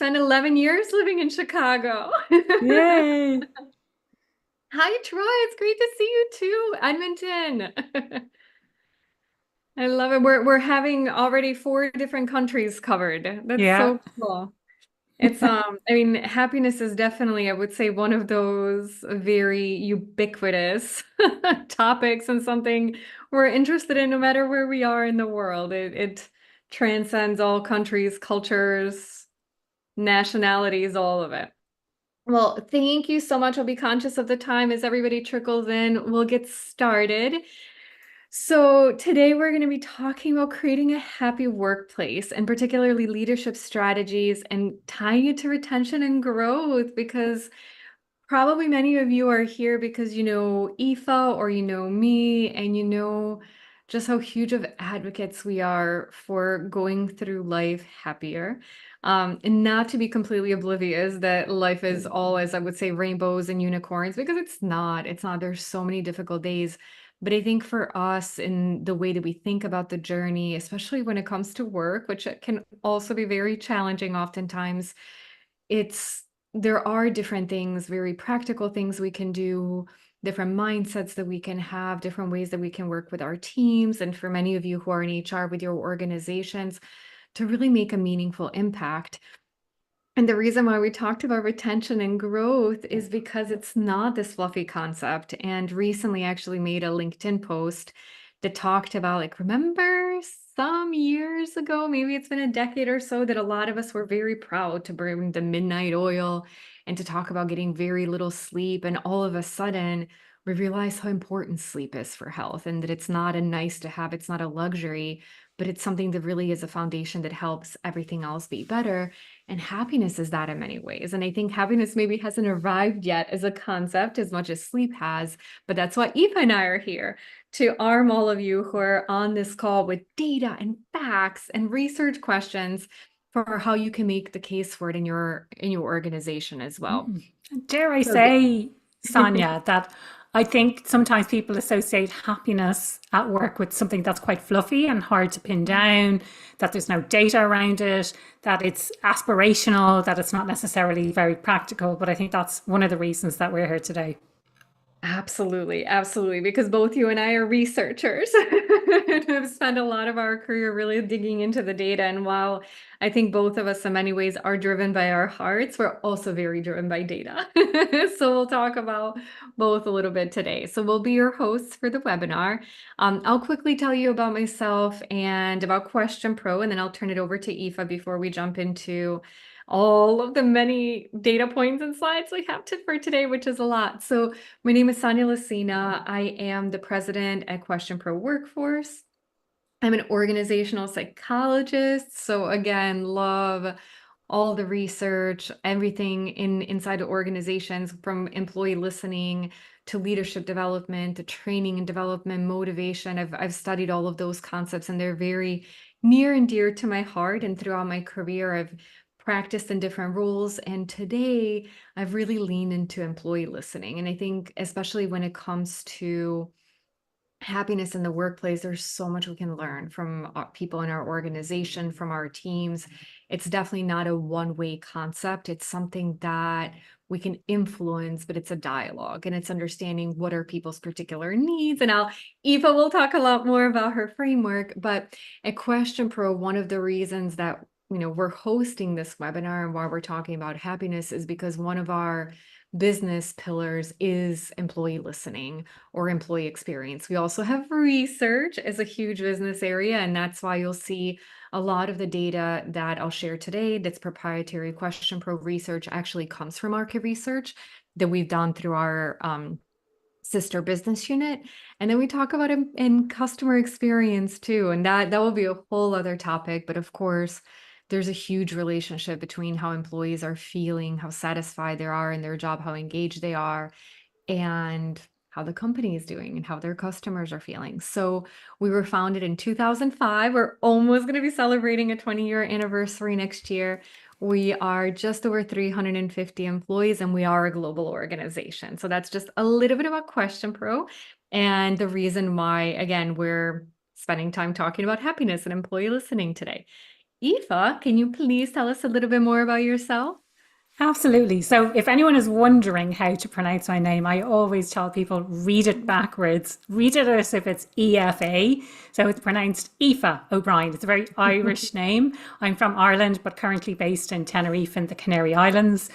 spent 11 years living in Chicago. Yay. Hi, Troy. It's great to see you too, Edmonton. I love it. We're having already four different countries covered. That's Yeah. so cool. It's I mean, happiness is definitely, I would say, one of those very ubiquitous topics and something we're interested in no matter where we are in the world. It transcends all countries, cultures, nationalities, all of it. Well, thank you so much. I'll be conscious of the time as everybody trickles in. We'll get started. So, today we're going to be talking about creating a happy workplace and particularly leadership strategies and tying it to retention and growth because probably many of you are here because you know Aoife or you know me and you know just how huge of advocates we are for going through life happier. And not to be completely oblivious that life is always, I would say, rainbows and unicorns because it's not. It's not. There's so many difficult days. But I think for us, in the way that we think about the journey, especially when it comes to work, which it can also be very challenging oftentimes, it's there are different things, very practical things we can do, different mindsets that we can have, different ways that we can work with our teams, and for many of you who are in HR with your organizations, to really make a meaningful impact. And the reason why we talked about retention and growth is because it's not this fluffy concept. And recently, I actually made a LinkedIn post that talked about, like, remember some years ago, maybe it's been a decade or so, that a lot of us were very proud to bring the midnight oil and to talk about getting very little sleep. And all of a sudden, we realize how important sleep is for health and that it's not a nice to have, it's not a luxury, but it's something that really is a foundation that helps everything else be better. And happiness is that in many ways. And I think happiness maybe hasn't arrived yet as a concept as much as sleep has. But that's why Eva and I are here to arm all of you who are on this call with data and facts and research questions for how you can make the case for it in your organization as well. Dare I So say, Sonia, that I think sometimes people associate happiness at work with something that's quite fluffy and hard to pin down, that there's no data around it, that it's aspirational, that it's not necessarily very practical. But I think that's one of the reasons that we're here today. absolutely, absolutely, because both you and I are researchers and have spent a lot of our career really digging into the data. And while I think both of us in many ways are driven by our hearts, we're also very driven by data. So we'll talk about both a little bit today. So we'll be your hosts for the webinar. I'll quickly tell you about myself and about Question Pro, and then I'll turn it over to Aoife before we jump into all of the many data points and slides we have for today, which is a lot. So my name is Sonia Lucina. I am the president at Question Pro Workforce. I'm an organizational psychologist. So again, love all the research, everything inside the organizations from employee listening to leadership development, to training and development, motivation. I've studied all of those concepts and they're very near and dear to my heart. And throughout my career, I've practiced in different roles. And today I've really leaned into employee listening. And I think especially when it comes to happiness in the workplace, there's so much we can learn from people in our organization, from our teams. It's definitely not a one-way concept. It's something that we can influence, but it's a dialogue and it's understanding what are people's particular needs. And Eva will talk a lot more about her framework, but at Question Pro, one of the reasons that we're hosting this webinar and why we're talking about happiness is because one of our business pillars is employee listening or employee experience. We also have research as a huge business area, and that's why you'll see a lot of the data that I'll share today that's proprietary Question Pro research actually comes from market research that we've done through our sister business unit. And then we talk about it in customer experience too. And that will be a whole other topic. But of course, there's a huge relationship between how employees are feeling, how satisfied they are in their job, how engaged they are, and how the company is doing and how their customers are feeling. So we were founded in 2005. We're almost going to be celebrating a 20-year anniversary next year. We are just over 350 employees and we are a global organization. So that's just a little bit about Question Pro and the reason why, again, we're spending time talking about happiness and employee listening today. Aoife, can you please tell us a little bit more about yourself? Absolutely. So, if anyone is wondering how to pronounce my name, I always tell people read it backwards. Read it as if it's EFA. So, it's pronounced Aoife O'Brien. It's a very Irish name. I'm from Ireland, but currently based in Tenerife in the Canary Islands.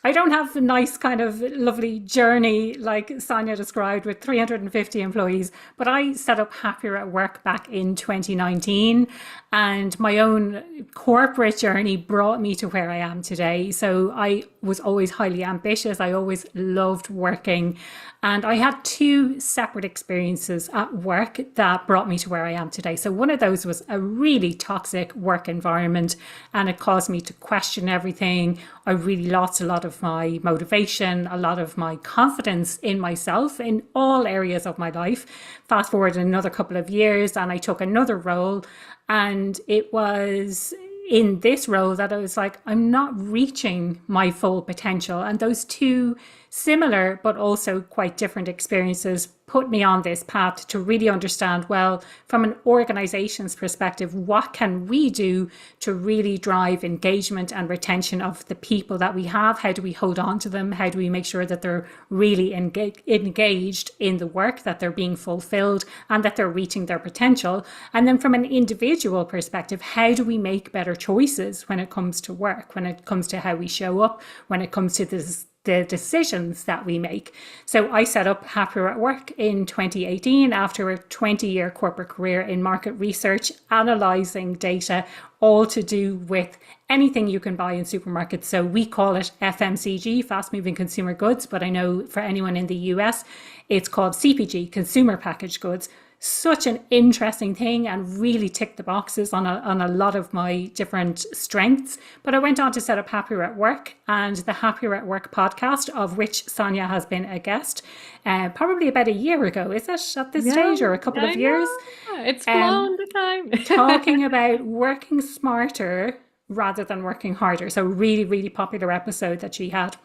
I don't have a nice kind of lovely journey like Sonia described with 350 employees, but I set up Happier at Work back in 2019, and my own corporate journey brought me to where I am today. So I was always highly ambitious. I always loved working, and I had two separate experiences at work that brought me to where I am today. So one of those was a really toxic work environment, and it caused me to question everything. I really lost a lot of my motivation, a lot of my confidence in myself in all areas of my life. Fast forward another couple of years, and I took another role, and it was in this role that I was like, I'm not reaching my full potential. And those two similar but also quite different experiences put me on this path to really understand, well, from an organization's perspective, what can we do to really drive engagement and retention of the people that we have? How do we hold on to them? How do we make sure that they're really engaged in the work, that they're being fulfilled, and that they're reaching their potential? And then from an individual perspective, how do we make better choices when it comes to work, when it comes to how we show up, when it comes to the decisions that we make? So I set up Happier at Work in 2018 after a 20-year corporate career in market research, analysing data, all to do with anything you can buy in supermarkets. So we call it FMCG, fast moving consumer goods, but I know for anyone in the US, it's called CPG, consumer packaged goods. Such an interesting thing, and really ticked the boxes on a lot of my different strengths. But I went on to set up Happier at Work and the Happier at Work podcast, of which Sonia has been a guest probably about a year ago, is it, at this Yeah, stage, or a couple I of years? know. It's Um, flown the time. Talking about working smarter rather than working harder. So, really, really popular episode that she had.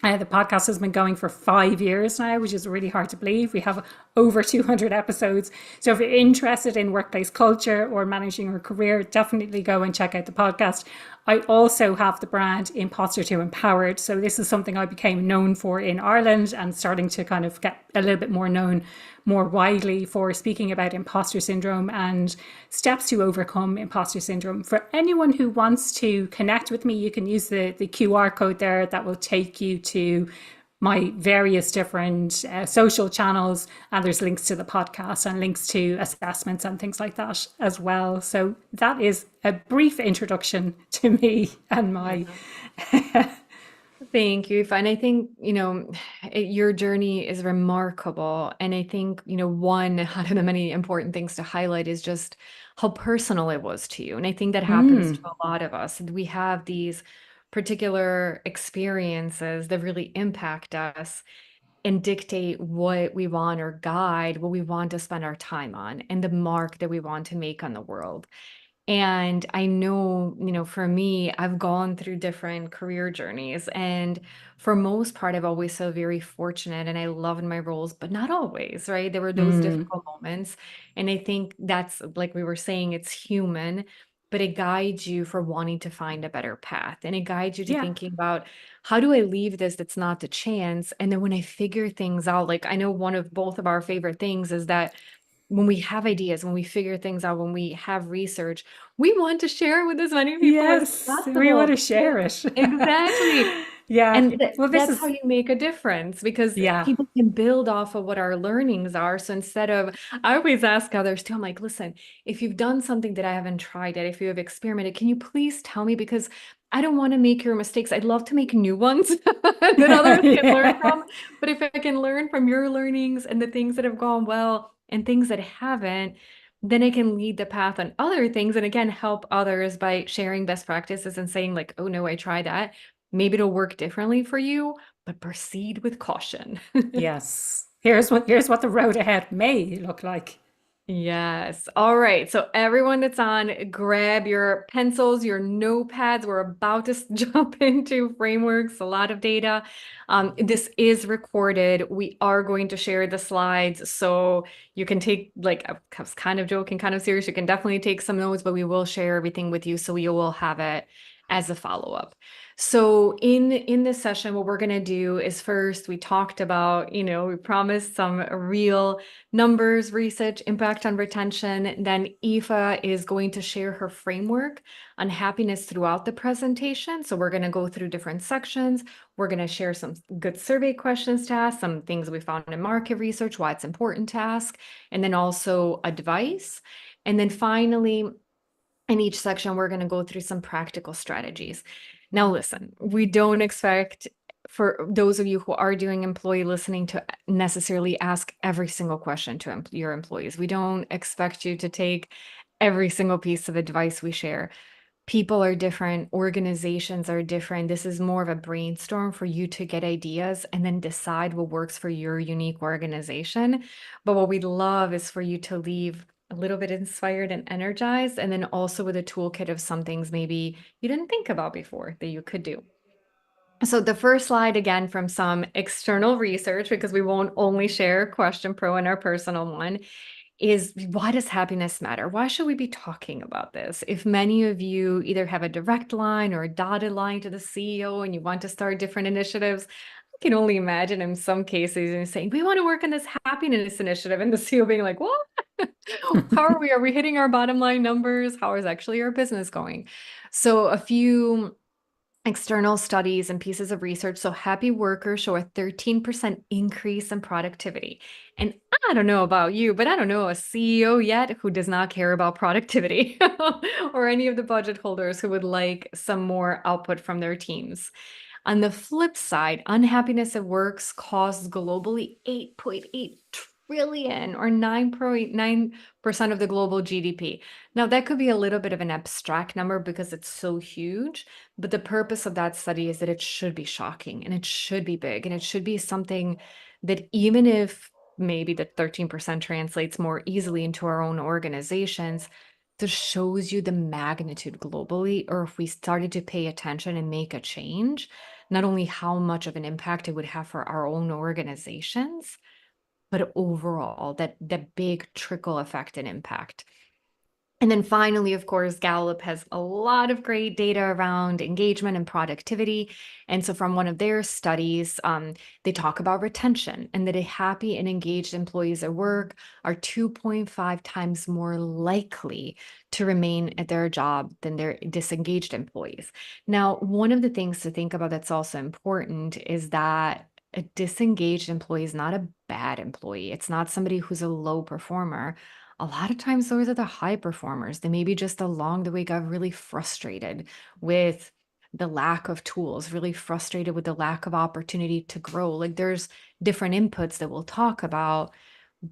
The podcast has been going for 5 years now, which is really hard to believe. We have over 200 episodes. So if you're interested in workplace culture or managing your career, definitely go and check out the podcast. I also have the brand Imposter to Empowered. So this is something I became known for in Ireland, and starting to kind of get a little bit more known more widely for speaking about imposter syndrome and steps to overcome imposter syndrome. For anyone who wants to connect with me, you can use the QR code there that will take you to my various different social channels, and there's links to the podcast and links to assessments and things like that as well. So that is a brief introduction to me and my Thank you, and I think, your journey is remarkable. And I think, one out of the many important things to highlight is just how personal it was to you. And I think that happens to a lot of us. We have these particular experiences that really impact us and dictate what we want, or guide what we want to spend our time on, and the mark that we want to make on the world. And I know, for me, I've gone through different career journeys. And for most part, I've always felt very fortunate, and I loved my roles, but not always, right? There were those difficult moments. And I think that's, like we were saying, it's human, but it guides you for wanting to find a better path. And it guides you to yeah. thinking about, how do I leave this that's not the chance? And then when I figure things out, like, I know one of both of our favorite things is that when we have ideas, when we figure things out, when we have research, we want to share with as many people as Yes, we want possible. to share it. Exactly. Yeah. And Well, this that's how is, you make a difference, because yeah. people can build off of what our learnings are. So instead of, I always ask others too, I'm like, listen, if you've done something that I haven't tried yet, if you have experimented, can you please tell me? Because I don't want to make your mistakes. I'd love to make new ones that others can learn Yeah. from. But if I can learn from your learnings and the things that have gone well and things that haven't, then I can lead the path on other things, and again, help others by sharing best practices and saying, like, oh no, I tried that. Maybe it'll work differently for you, but proceed with caution. Yes. Here's what the road ahead may look like. Yes. All right. So everyone that's on, grab your pencils, your notepads. We're about to jump into frameworks, a lot of data. This is recorded. We are going to share the slides. So you can take, like, I was kind of joking, kind of serious. You can definitely take some notes, but we will share everything with you. So you will have it as a follow-up. So in this session, what we're going to do is first, we talked about, we promised some real numbers, research, impact on retention. Then Aoife is going to share her framework on happiness throughout the presentation. So we're going to go through different sections. We're going to share some good survey questions to ask, some things we found in market research, why it's important to ask, and then also advice. And then finally, in each section, we're going to go through some practical strategies. Now, listen, we don't expect for those of you who are doing employee listening to necessarily ask every single question to your employees. We don't expect you to take every single piece of advice we share. People are different, organizations are different. This is more of a brainstorm for you to get ideas and then decide what works for your unique organization. But what we'd love is for you to leave a little bit inspired and energized, and then also with a toolkit of some things maybe you didn't think about before that you could do. So the first slide, again, from some external research, because we won't only share Question Pro and our personal one, is why does happiness matter? Why should we be talking about this? If many of you either have a direct line or a dotted line to the CEO and you want to start different initiatives, I can only imagine in some cases and saying, we want to work on this happiness initiative, and the CEO being like, what? How are we? Are we hitting our bottom line numbers? How is actually our business going? So a few external studies and pieces of research. So happy workers show a 13% increase in productivity. And I don't know about you, but I don't know a CEO yet who does not care about productivity or any of the budget holders who would like some more output from their teams. On the flip side, unhappiness at work costs globally 8.8 trillion or 9.9% of the global GDP. Now, that could be a little bit of an abstract number because it's so huge, but the purpose of that study is that it should be shocking and it should be big and it should be something that even if maybe the 13% translates more easily into our own organizations, this shows you the magnitude globally, or if we started to pay attention and make a change, not only how much of an impact it would have for our own organizations, but overall, that big trickle effect and impact. And then finally, of course, Gallup has a lot of great data around engagement and productivity. And so from one of their studies, they talk about retention and that happy and engaged employees at work are 2.5 times more likely to remain at their job than their disengaged employees. Now, one of the things to think about that's also important is that a disengaged employee is not a bad employee. It's not somebody who's a low performer. A lot of times those are the high performers. They maybe just along the way got really frustrated with the lack of tools, really frustrated with the lack of opportunity to grow. Like there's different inputs that we'll talk about,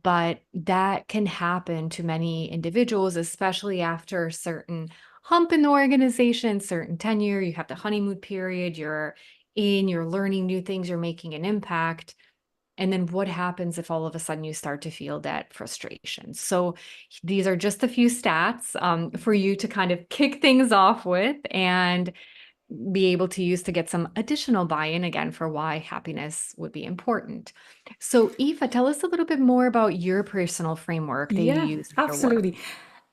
but that can happen to many individuals, especially after a certain hump in the organization, certain tenure. You have the honeymoon period, you're learning new things, you're making an impact. And then what happens if all of a sudden you start to feel that frustration? So these are just a few stats for you to kind of kick things off with and be able to use to get some additional buy-in again for why happiness would be important. So Aoife, tell us a little bit more about your personal framework that you Yeah, use in your work. absolutely.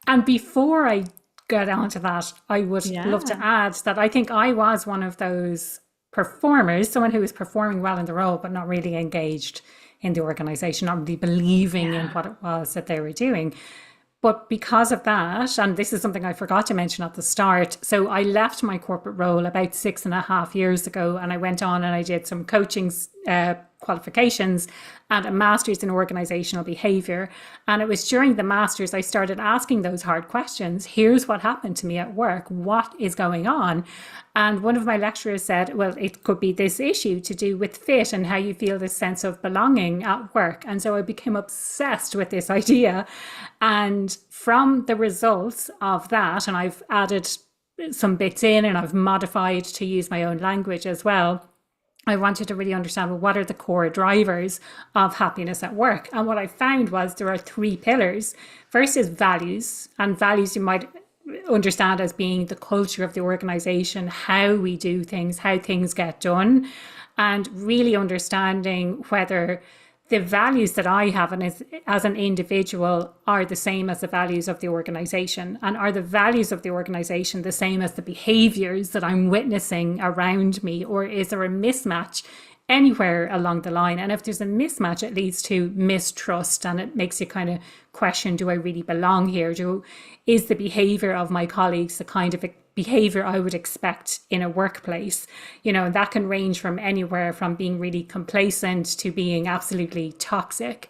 And before I get onto that, I would love to Yeah. add that I think I was one of those performers, someone who was performing well in the role, but not really engaged in the organization, not really believing in Yeah. what it was that they were doing. But because of that, and this is something I forgot to mention at the start, so I left my corporate role about 6.5 years ago, and I went on and I did some coaching qualifications and a master's in organizational behavior. And it was during the master's I started asking those hard questions. Here's what happened to me at work. What is going on? And one of my lecturers said, well, it could be this issue to do with fit and how you feel this sense of belonging at work. And so I became obsessed with this idea. And from the results of that, and I've added some bits in and I've modified to use my own language as well. I wanted to really understand, well, what are the core drivers of happiness at work? And what I found was there are three pillars. First is values, and values you might understand as being the culture of the organization, how we do things, how things get done, and really understanding whether the values that I have and as an individual are the same as the values of the organization, and are the values of the organization the same as the behaviors that I'm witnessing around me, or is there a mismatch anywhere along the line? And if there's a mismatch, it leads to mistrust, and it makes you kind of question, do I really belong here? Is the behavior of my colleagues the kind of behavior I would expect in a workplace? That can range from anywhere from being really complacent to being absolutely toxic.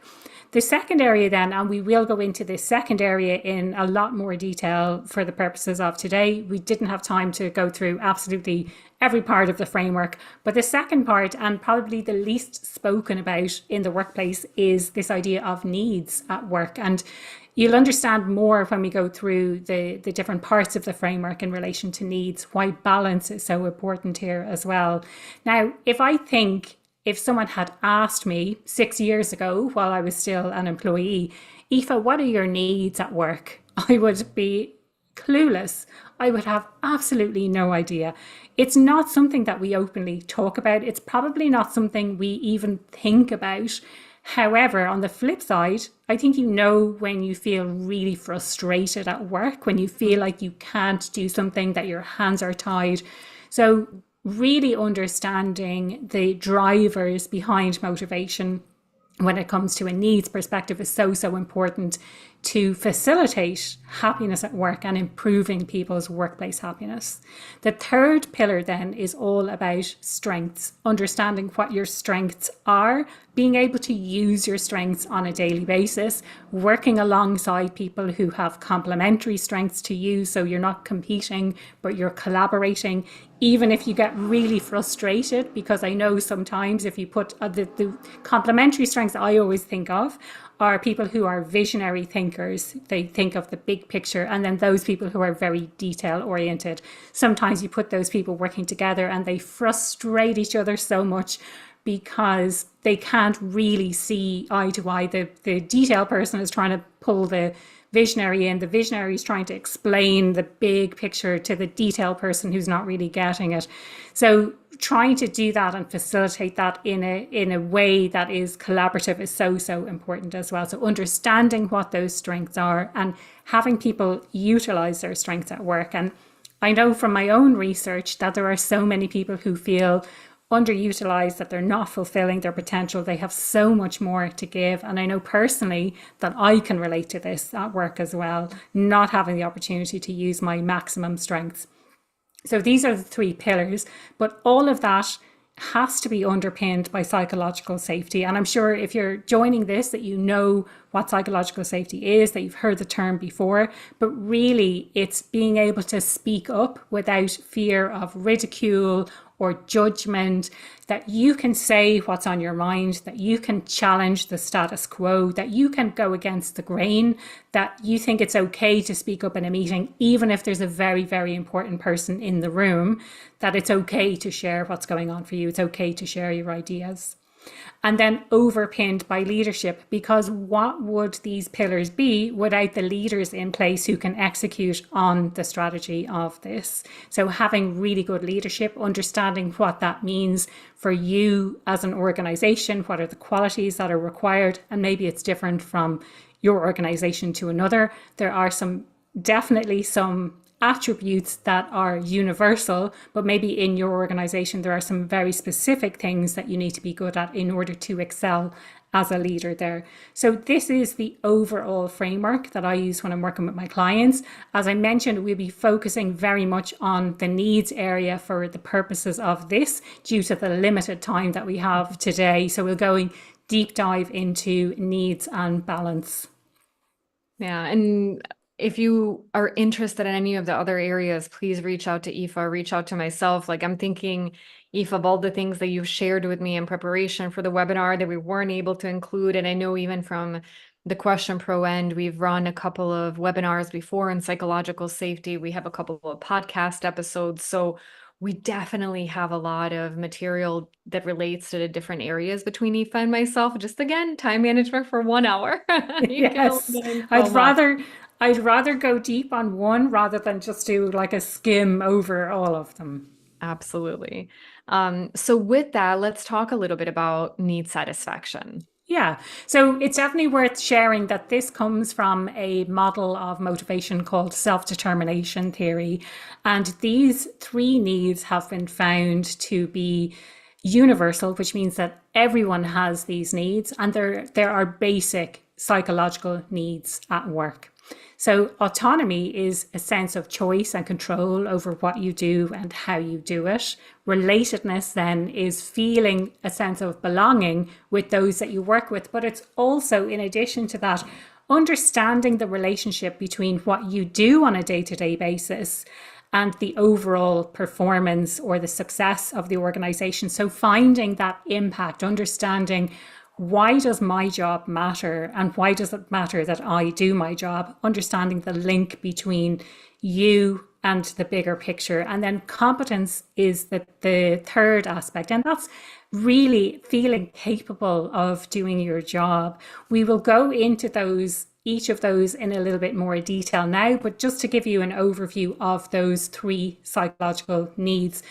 The second area then, and we will go into this second area in a lot more detail for the purposes of today. We didn't have time to go through absolutely every part of the framework, but the second part, and probably the least spoken about in the workplace, is this idea of needs at work. And you'll understand more when we go through the different parts of the framework in relation to needs, why balance is so important here as well. Now, if someone had asked me 6 years ago while I was still an employee, Aoife, what are your needs at work? I would be clueless. I would have absolutely no idea. It's not something that we openly talk about. It's probably not something we even think about. However, on the flip side, I think when you feel really frustrated at work, when you feel like you can't do something, that your hands are tied. So really understanding the drivers behind motivation when it comes to a needs perspective is so, so important to facilitate happiness at work and improving people's workplace happiness. The third pillar then is all about strengths, understanding what your strengths are, being able to use your strengths on a daily basis, working alongside people who have complementary strengths to you, so you're not competing, but you're collaborating, even if you get really frustrated, because I know sometimes if you put the complementary strengths I always think of are people who are visionary thinkers. They think of the big picture, and then those people who are very detail oriented. Sometimes you put those people working together and they frustrate each other so much because they can't really see eye to eye. The detail person is trying to pull the visionary in. The visionary is trying to explain the big picture to the detail person who's not really getting it. So trying to do that and facilitate that in a way that is collaborative is so, so important as well. So understanding what those strengths are and having people utilize their strengths at work. And I know from my own research that there are so many people who feel underutilized, that they're not fulfilling their potential. They have so much more to give. And I know personally that I can relate to this at work as well, not having the opportunity to use my maximum strengths. So these are the three pillars, but all of that has to be underpinned by psychological safety. And I'm sure if you're joining this, that you know what psychological safety is, that you've heard the term before, but really it's being able to speak up without fear of ridicule or judgment, that you can say what's on your mind, that you can challenge the status quo, that you can go against the grain, that you think it's okay to speak up in a meeting, even if there's a very, very important person in the room, that it's okay to share what's going on for you. It's okay to share your ideas. And then overpinned by leadership, because what would these pillars be without the leaders in place who can execute on the strategy of this? So having really good leadership, understanding what that means for you as an organization, what are the qualities that are required, and maybe it's different from your organization to another. There are definitely some attributes that are universal, but maybe in your organization there are some very specific things that you need to be good at in order to excel as a leader there. So this is the overall framework that I use when I'm working with my clients. As I mentioned, we'll be focusing very much on the needs area for the purposes of this due to the limited time that we have today. So we're going deep dive into needs and balance. Yeah, and if you are interested in any of the other areas, please reach out to Aoife, reach out to myself. Like I'm thinking, Aoife, of all the things that you've shared with me in preparation for the webinar that we weren't able to include. And I know even from the Question Pro end, we've run a couple of webinars before in psychological safety. We have a couple of podcast episodes. So We definitely have a lot of material that relates to the different areas between Aoife and myself. Just again, time management for 1 hour. You can only Yes, get in so I'd much. rather I'd rather go deep on one rather than just do like a skim over all of them. Absolutely. So with that, let's talk a little bit about need satisfaction. Yeah, so it's definitely worth sharing that this comes from a model of motivation called self determination theory. And these three needs have been found to be universal, which means that everyone has these needs, and there are basic psychological needs at work. So, autonomy is a sense of choice and control over what you do and how you do it. Relatedness, then, is feeling a sense of belonging with those that you work with. But it's also, in addition to that, understanding the relationship between what you do on a day to day basis and the overall performance or the success of the organization. So, finding that impact, understanding why does my job matter and why does it matter that I do my job, understanding the link between you and the bigger picture. And then competence is the third aspect, and that's really feeling capable of doing your job. We will go into those each of those in a little bit more detail now, but just to give you an overview of those three psychological needs,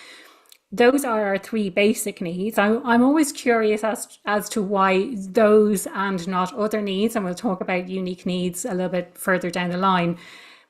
those are our three basic needs. I'm always curious as to why those and not other needs, and we'll talk about unique needs a little bit further down the line.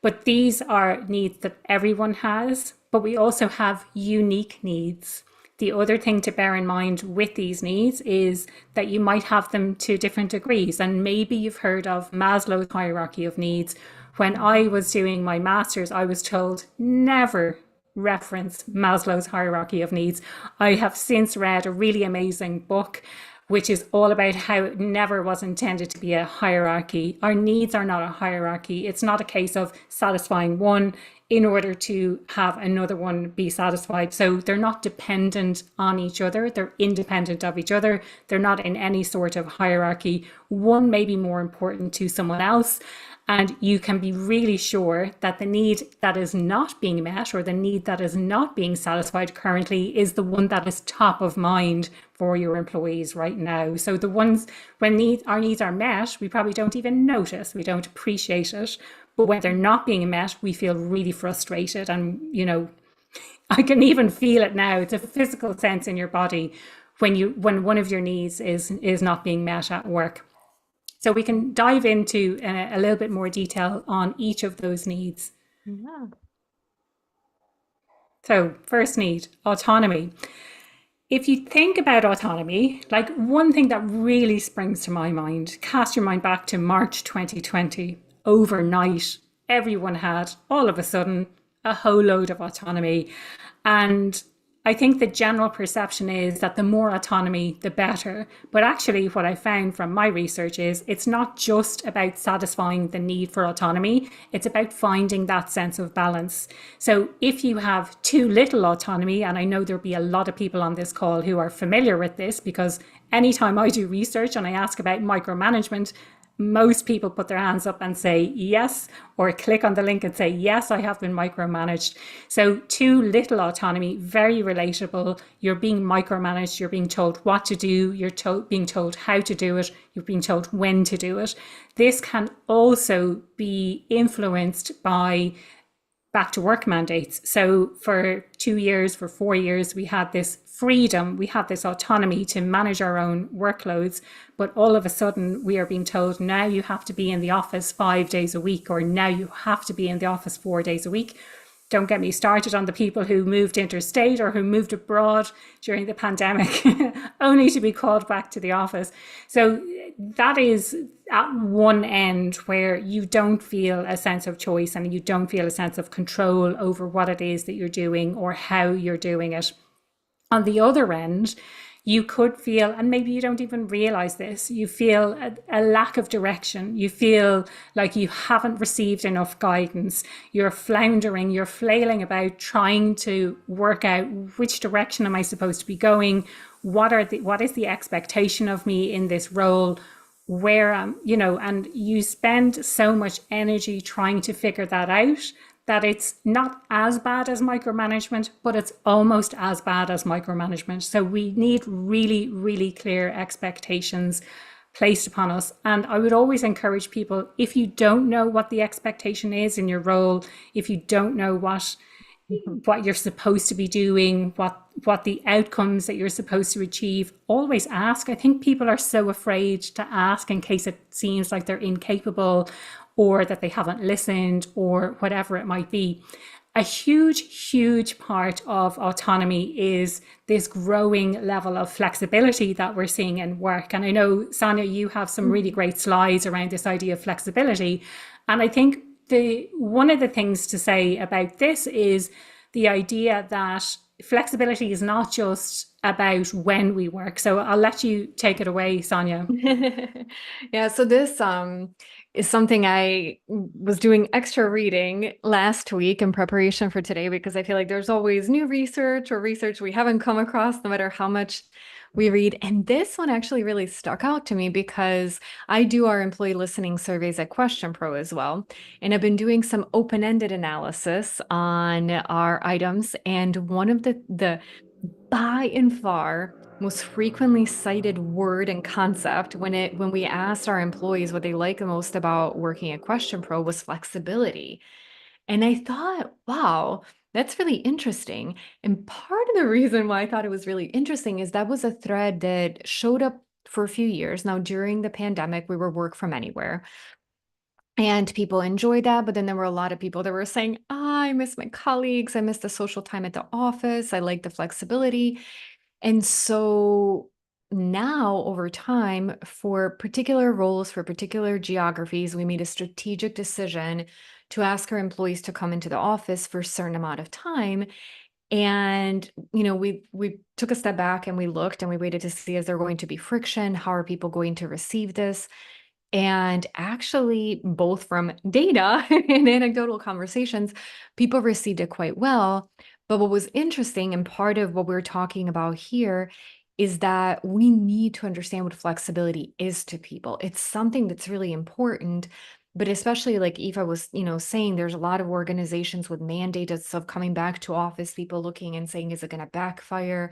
But these are needs that everyone has, but we also have unique needs. The other thing to bear in mind with these needs is that you might have them to different degrees. And maybe you've heard of Maslow's hierarchy of needs. When I was doing my master's, I was told never reference Maslow's hierarchy of needs. I have since read a really amazing book which is all about how it never was intended to be a hierarchy. Our needs are not a hierarchy. It's not a case of satisfying one in order to have another one be satisfied. So they're not dependent on each other. They're independent of each other. They're not in any sort of hierarchy. One may be more important to someone else. And you can be really sure that the need that is not being met or the need that is not being satisfied currently is the one that is top of mind for your employees right now. So the ones when our needs are met, we probably don't even notice, we don't appreciate it. But when they're not being met, we feel really frustrated. And, I can even feel it now. It's a physical sense in your body when one of your needs is not being met at work. So we can dive into a little bit more detail on each of those needs. Yeah. So first need, autonomy. If you think about autonomy, like one thing that really springs to my mind, cast your mind back to March 2020. Overnight, everyone had all of a sudden a whole load of autonomy. And I think the general perception is that the more autonomy, the better. But actually, what I found from my research is it's not just about satisfying the need for autonomy, it's about finding that sense of balance. So if you have too little autonomy, and I know there'll be a lot of people on this call who are familiar with this, because anytime I do research and I ask about micromanagement, most people put their hands up and say yes, or click on the link and say, yes, I have been micromanaged. So too little autonomy, very relatable. You're being micromanaged. You're being told what to do. You're being told how to do it. You're being told when to do it. This can also be influenced by back to work mandates. So for 2 years, for 4 years, we had this freedom, we had this autonomy to manage our own workloads. But all of a sudden, we are being told now you have to be in the office 5 days a week, or now you have to be in the office 4 days a week. Don't get me started on the people who moved interstate or who moved abroad during the pandemic, only to be called back to the office. So that is at one end where you don't feel a sense of choice and you don't feel a sense of control over what it is that you're doing or how you're doing it. On the other end, you could feel, and maybe you don't even realize this, you feel a lack of direction. You feel like you haven't received enough guidance. You're floundering, you're flailing about trying to work out which direction am I supposed to be going? What is the expectation of me in this role? Where and you spend so much energy trying to figure that out that it's not as bad as micromanagement, but it's almost as bad as micromanagement. So we need really, really clear expectations placed upon us. And I would always encourage people, if you don't know what the expectation is in your role, if you don't know Mhm. what you're supposed to be doing, what the outcomes that you're supposed to achieve, always ask. I think people are so afraid to ask in case it seems like they're incapable or that they haven't listened or whatever it might be. A huge part of autonomy is this growing level of flexibility that we're seeing in work. And I know, Sonia, you have some really Mhm. great slides around this idea of flexibility. And I think the one of the things to say about this is the idea that flexibility is not just about when we work. So I'll let you take it away, Sonia. Yeah, so this is something I was doing extra reading last week in preparation for today because I feel like there's always new research or research we haven't come across no matter how much we read. And this one actually really stuck out to me because I do our employee listening surveys at Question Pro as well. And I've been doing some open-ended analysis on our items. And one of the by and far most frequently cited word and concept when we asked our employees what they like the most about working at Question Pro was flexibility. And I thought, wow, that's really interesting. And part of the reason why I thought it was really interesting is that was a thread that showed up for a few years. Now, during the pandemic, we were work from anywhere. And people enjoyed that, but then there were a lot of people that were saying, I miss my colleagues. I miss the social time at the office. I like the flexibility. And so now, over time, for particular roles, for particular geographies, we made a strategic decision to ask our employees to come into the office for a certain amount of time. And, we took a step back and we looked and we waited to see, is there going to be friction? How are people going to receive this? And actually, both from data and anecdotal conversations, people received it quite well. But what was interesting, and part of what we're talking about here, is that we need to understand what flexibility is to people. It's something that's really important. But especially like Eva was, saying, there's a lot of organizations with mandates of coming back to office, people looking and saying, is it going to backfire?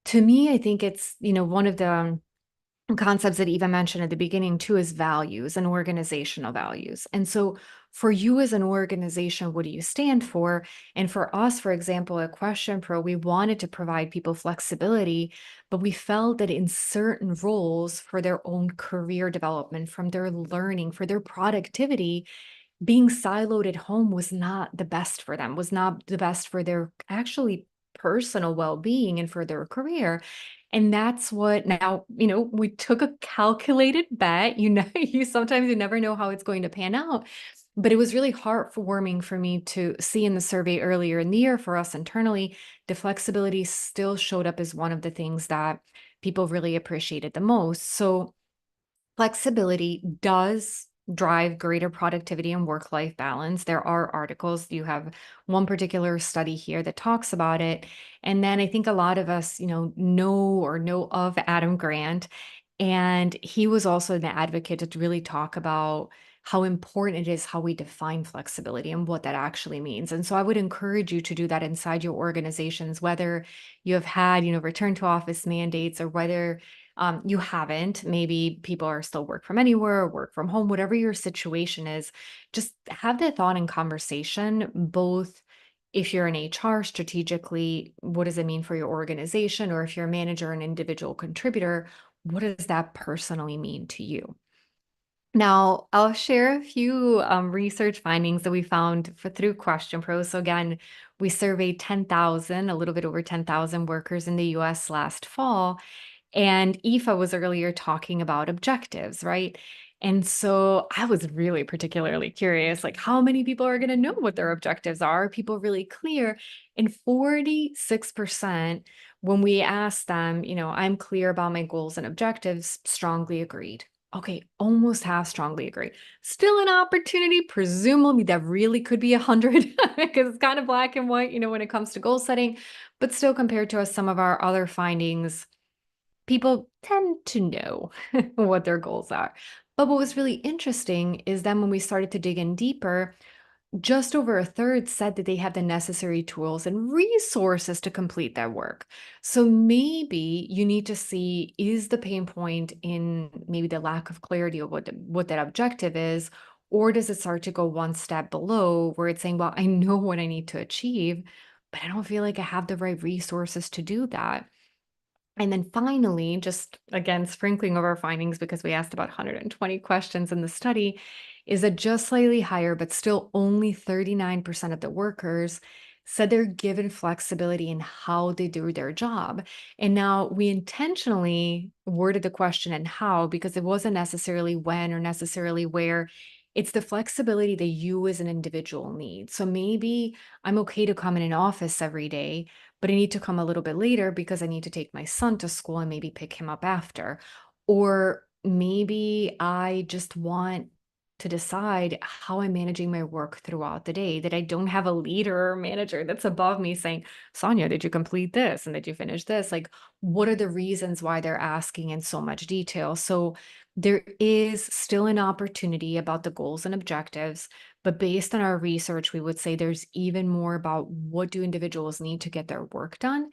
To me, I think it's, one of the concepts that Eva mentioned at the beginning too is values and organizational values. And so for you as an organization, what do you stand for? And for us, for example, at Question Pro, we wanted to provide people flexibility, but we felt that in certain roles for their own career development, from their learning, for their productivity, being siloed at home was not the best for them, was not the best for their actually personal well-being and for their career. And that's what now, we took a calculated bet. You sometimes you never know how it's going to pan out. But it was really heartwarming for me to see in the survey earlier in the year for us internally, the flexibility still showed up as one of the things that people really appreciated the most. So flexibility does drive greater productivity and work-life balance. There are articles. You have one particular study here that talks about it. And then I think a lot of us, know of Adam Grant. And he was also an advocate to really talk about how important it is how we define flexibility and what that actually means. And so I would encourage you to do that inside your organizations, whether you have had, return to office mandates or whether you haven't. Maybe people are still work from anywhere or work from home, whatever your situation is, just have that thought and conversation, both if you're in HR strategically, what does it mean for your organization? Or if you're a manager, an individual contributor, what does that personally mean to you? Now, I'll share a few research findings that we found through Question Pro. So again, we surveyed 10,000, a little bit over 10,000 workers in the US last fall. And Aoife was earlier talking about objectives, right? And so I was really particularly curious, like how many people are going to know what their objectives are? Are people really clear? And 46%, when we asked them, I'm clear about my goals and objectives, strongly agreed. Okay, almost half strongly agree. Still an opportunity, presumably that really could be 100 because it's kind of black and white, when it comes to goal setting, but still compared to some of our other findings, people tend to know what their goals are. But what was really interesting is then when we started to dig in deeper, just over a third said that they have the necessary tools and resources to complete that work. So maybe you need to see, is the pain point in maybe the lack of clarity of what that objective is, or does it start to go one step below where it's saying, well, I know what I need to achieve, but I don't feel like I have the right resources to do that. And then finally, just again, sprinkling over our findings because we asked about 120 questions in the study, is that just slightly higher, but still only 39% of the workers said they're given flexibility in how they do their job. And now we intentionally worded the question and how because it wasn't necessarily when or necessarily where. It's the flexibility that you as an individual need. So maybe I'm okay to come in an office every day, but I need to come a little bit later because I need to take my son to school and maybe pick him up after. Or maybe I just want to decide how I'm managing my work throughout the day, that I don't have a leader or manager that's above me saying, Sonia, did you complete this? And did you finish this? Like, what are the reasons why they're asking in so much detail? So there is still an opportunity about the goals and objectives, but based on our research, we would say there's even more about what do individuals need to get their work done?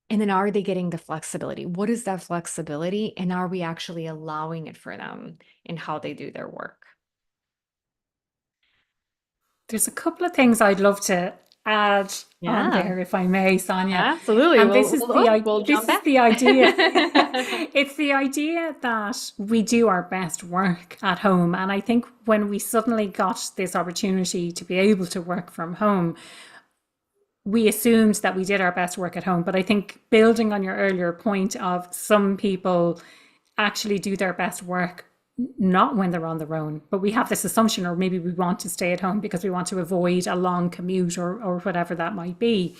And then are they getting the flexibility? What is that flexibility? And are we actually allowing it for them in how they do their work? There's a couple of things I'd love to add on Yeah, there, if I may, Sonia. absolutely. And We'll this jump is back. the idea. It's the idea that we do our best work at home. And I think when we suddenly got this opportunity to be able to work from home, we assumed that we did our best work at home. But I think building on your earlier point of some people actually do their best work not when they're on their own, but we have this assumption, or maybe we want to stay at home because we want to avoid a long commute or whatever that might be.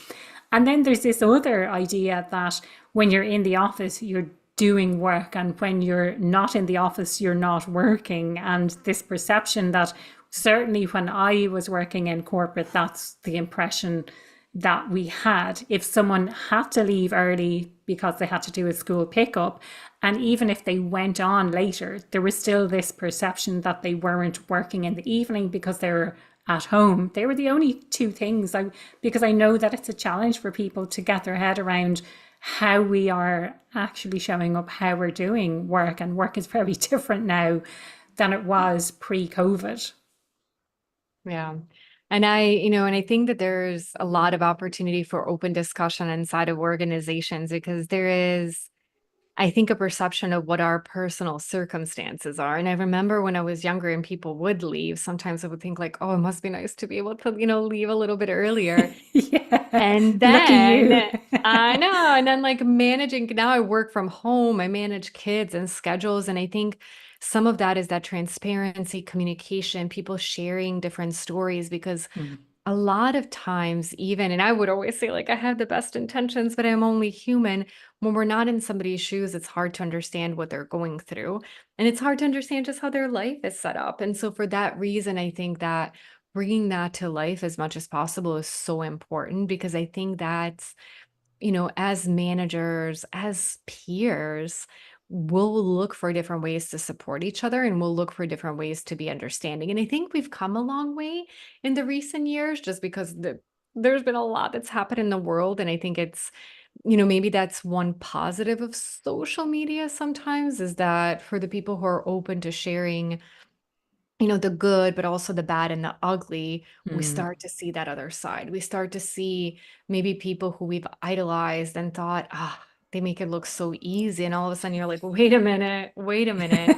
And then there's this other idea that when you're in the office, you're doing work, and when you're not in the office, you're not working. And this perception that certainly when I was working in corporate, that's the impression that we had. If someone had to leave early because they had to do a school pickup, and even if they went on later, there was still this perception that they weren't working in the evening because they were at home. They were the only two things. Because I know that it's a challenge for people to get their head around how we are actually showing up, how we're doing work, and work is very different now than it was pre-COVID. Yeah. And I think that there's a lot of opportunity for open discussion inside of organizations because there is, I think, a perception of what our personal circumstances are. And I remember when I was younger and people would leave, sometimes I would think like, oh, it must be nice to be able to, leave a little bit earlier. Yeah, And lucky then you. I know, and then like managing, now I work from home, I manage kids and schedules. And I think some of that is that transparency, communication, people sharing different stories, because a lot of times, even, and I would always say, like, I have the best intentions, but I'm only human. When we're not in somebody's shoes, it's hard to understand what they're going through. And it's hard to understand just how their life is set up. And so, for that reason, I think that bringing that to life as much as possible is so important because I think that's, as managers, as peers, we'll look for different ways to support each other and we'll look for different ways to be understanding. And I think we've come a long way in the recent years just because there's been a lot that's happened in the world. And I think it's, maybe that's one positive of social media sometimes is that for the people who are open to sharing the good, but also the bad and the ugly, we Mm. start to see that other side. We start to see maybe people who we've idolized and thought, they make it look so easy. And all of a sudden you're like, wait a minute, wait a minute.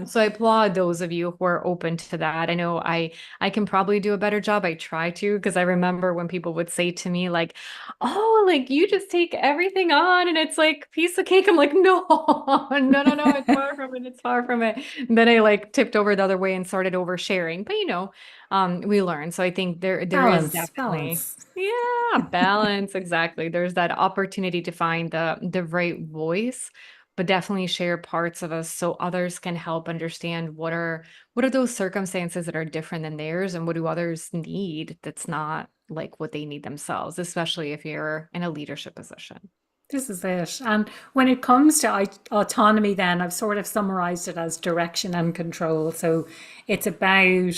So I applaud those of you who are open to that. I know I can probably do a better job. I try to, because I remember when people would say to me, like, oh, like you just take everything on and it's like piece of cake. I'm like, no, no, it's far from it. It's far from it. Then I like tipped over the other way and started oversharing. But we learn. So I think there is Balance, definitely, balance. yeah, balance. Exactly. There's that opportunity to find the right voice, but definitely share parts of us so others can help understand what are those circumstances that are different than theirs and what do others need that's not like what they need themselves, especially if you're in a leadership position. This is it. And when it comes to autonomy, then I've sort of summarized it as direction and control. So it's about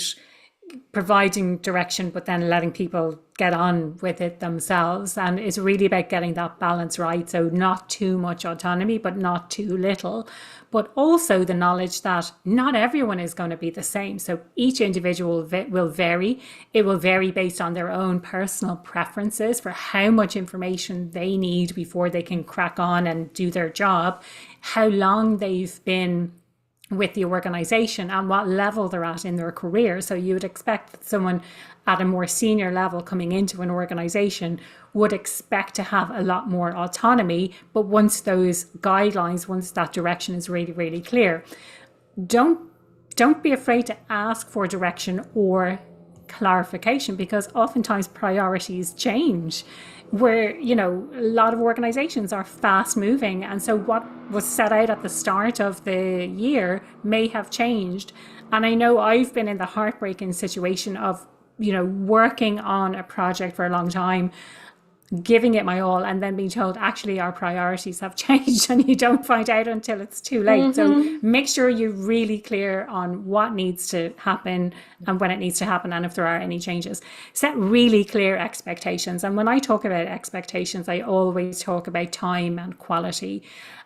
providing direction, but then letting people get on with it themselves. And it's really about getting that balance right. So not too much autonomy, but not too little. But also the knowledge that not everyone is going to be the same. So each individual will vary. It will vary based on their own personal preferences for how much information they need before they can crack on and do their job, how long they've been with the organization and what level they're at in their career. So you would expect that someone at a more senior level coming into an organization would expect to have a lot more autonomy. But once those guidelines, once that direction is really, really clear, don't be afraid to ask for direction or clarification, because oftentimes priorities change, where a lot of organizations are fast moving, and so what was set out at the start of the year may have changed. And I know I've been in the heartbreaking situation of working on a project for a long time, giving it my all, and then being told actually our priorities have changed, and you don't find out until it's too late. So make sure you're really clear on what needs to happen and when it needs to happen, and if there are any changes. Set really clear expectations. And when I talk about expectations, I always talk about time and quality,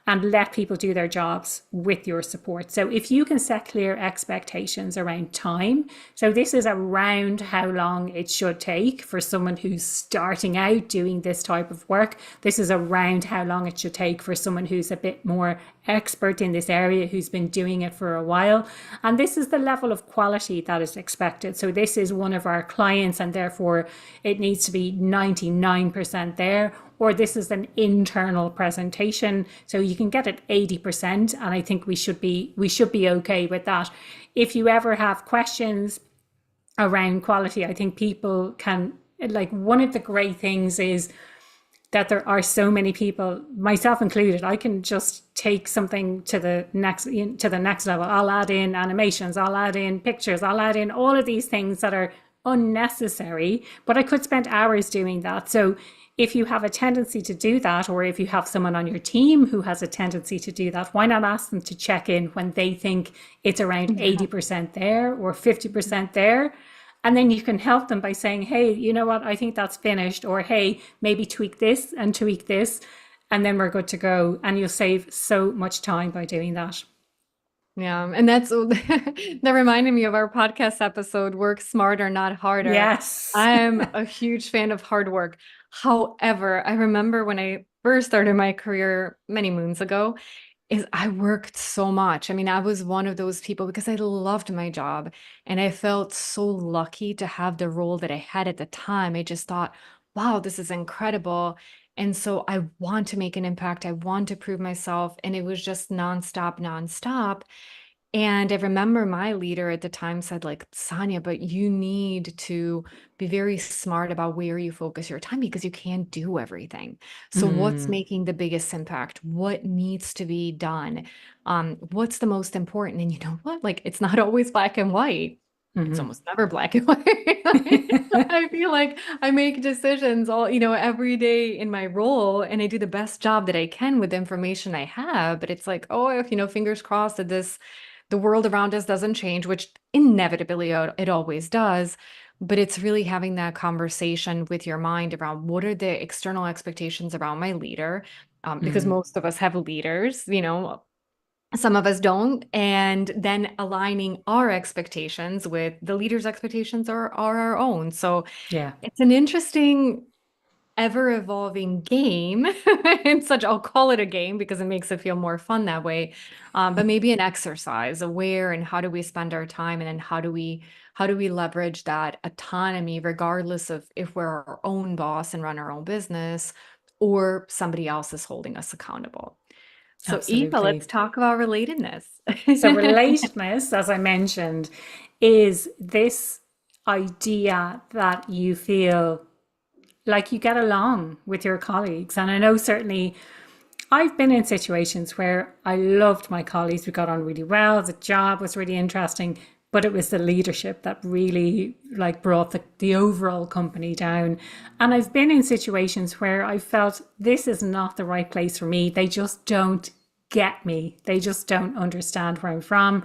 and let people do their jobs with your support. So if you can set clear expectations around time, so this is around how long it should take for someone who's starting out doing this type of work. This is around how long it should take for someone who's a bit more expert in this area, who's been doing it for a while. And this is the level of quality that is expected. So this is one of our clients, and therefore it needs to be 99% there. Or this is an internal presentation, so you can get it 80%, and I think we should be okay with that. If you ever have questions around quality, I think people can, one of the great things is that there are so many people, myself included. I can just take something to the next level. I'll add in animations, I'll add in pictures, I'll add in all of these things that are unnecessary, but I could spend hours doing that. So if you have a tendency to do that, or if you have someone on your team who has a tendency to do that, why not ask them to check in when they think it's around 80% there or 50% there? And then you can help them by saying, hey, you know what, I think that's finished, or hey, maybe tweak this and tweak this, and then we're good to go. And you'll save so much time by doing that. Yeah, and that's that reminded me of our podcast episode, Work Smarter, Not Harder. Yes. I'm a huge fan of hard work. However, I remember when I first started my career many moons ago, is I worked so much. I mean, I was one of those people because I loved my job, and I felt so lucky to have the role that I had at the time. I just thought, wow, this is incredible. And so I want to make an impact. I want to prove myself. And it was just nonstop. And I remember my leader at the time said, Sonia, but you need to be very smart about where you focus your time, because you can't do everything. So what's making the biggest impact? What needs to be done? What's the most important? And you know what? It's not always black and white. It's almost never black and white. I feel like I make decisions every day in my role, and I do the best job that I can with the information I have. But it's if, fingers crossed that the world around us doesn't change, which inevitably it always does. But it's really having that conversation with your mind around what are the external expectations around my leader, because most of us have leaders, some of us don't, and then aligning our expectations with the leader's expectations are our own. So yeah, it's an interesting, ever-evolving game. And I'll call it a game because it makes it feel more fun that way. But maybe an exercise of where and how do we spend our time, and then how do we leverage that autonomy, regardless of if we're our own boss and run our own business, or somebody else is holding us accountable. So Aoife, let's talk about relatedness. So relatedness, as I mentioned, is this idea that you feel like you get along with your colleagues. And I know certainly I've been in situations where I loved my colleagues. We got on really well. The job was really interesting, but it was the leadership that really brought the overall company down. And I've been in situations where I felt this is not the right place for me. They just don't get me. They just don't understand where I'm from.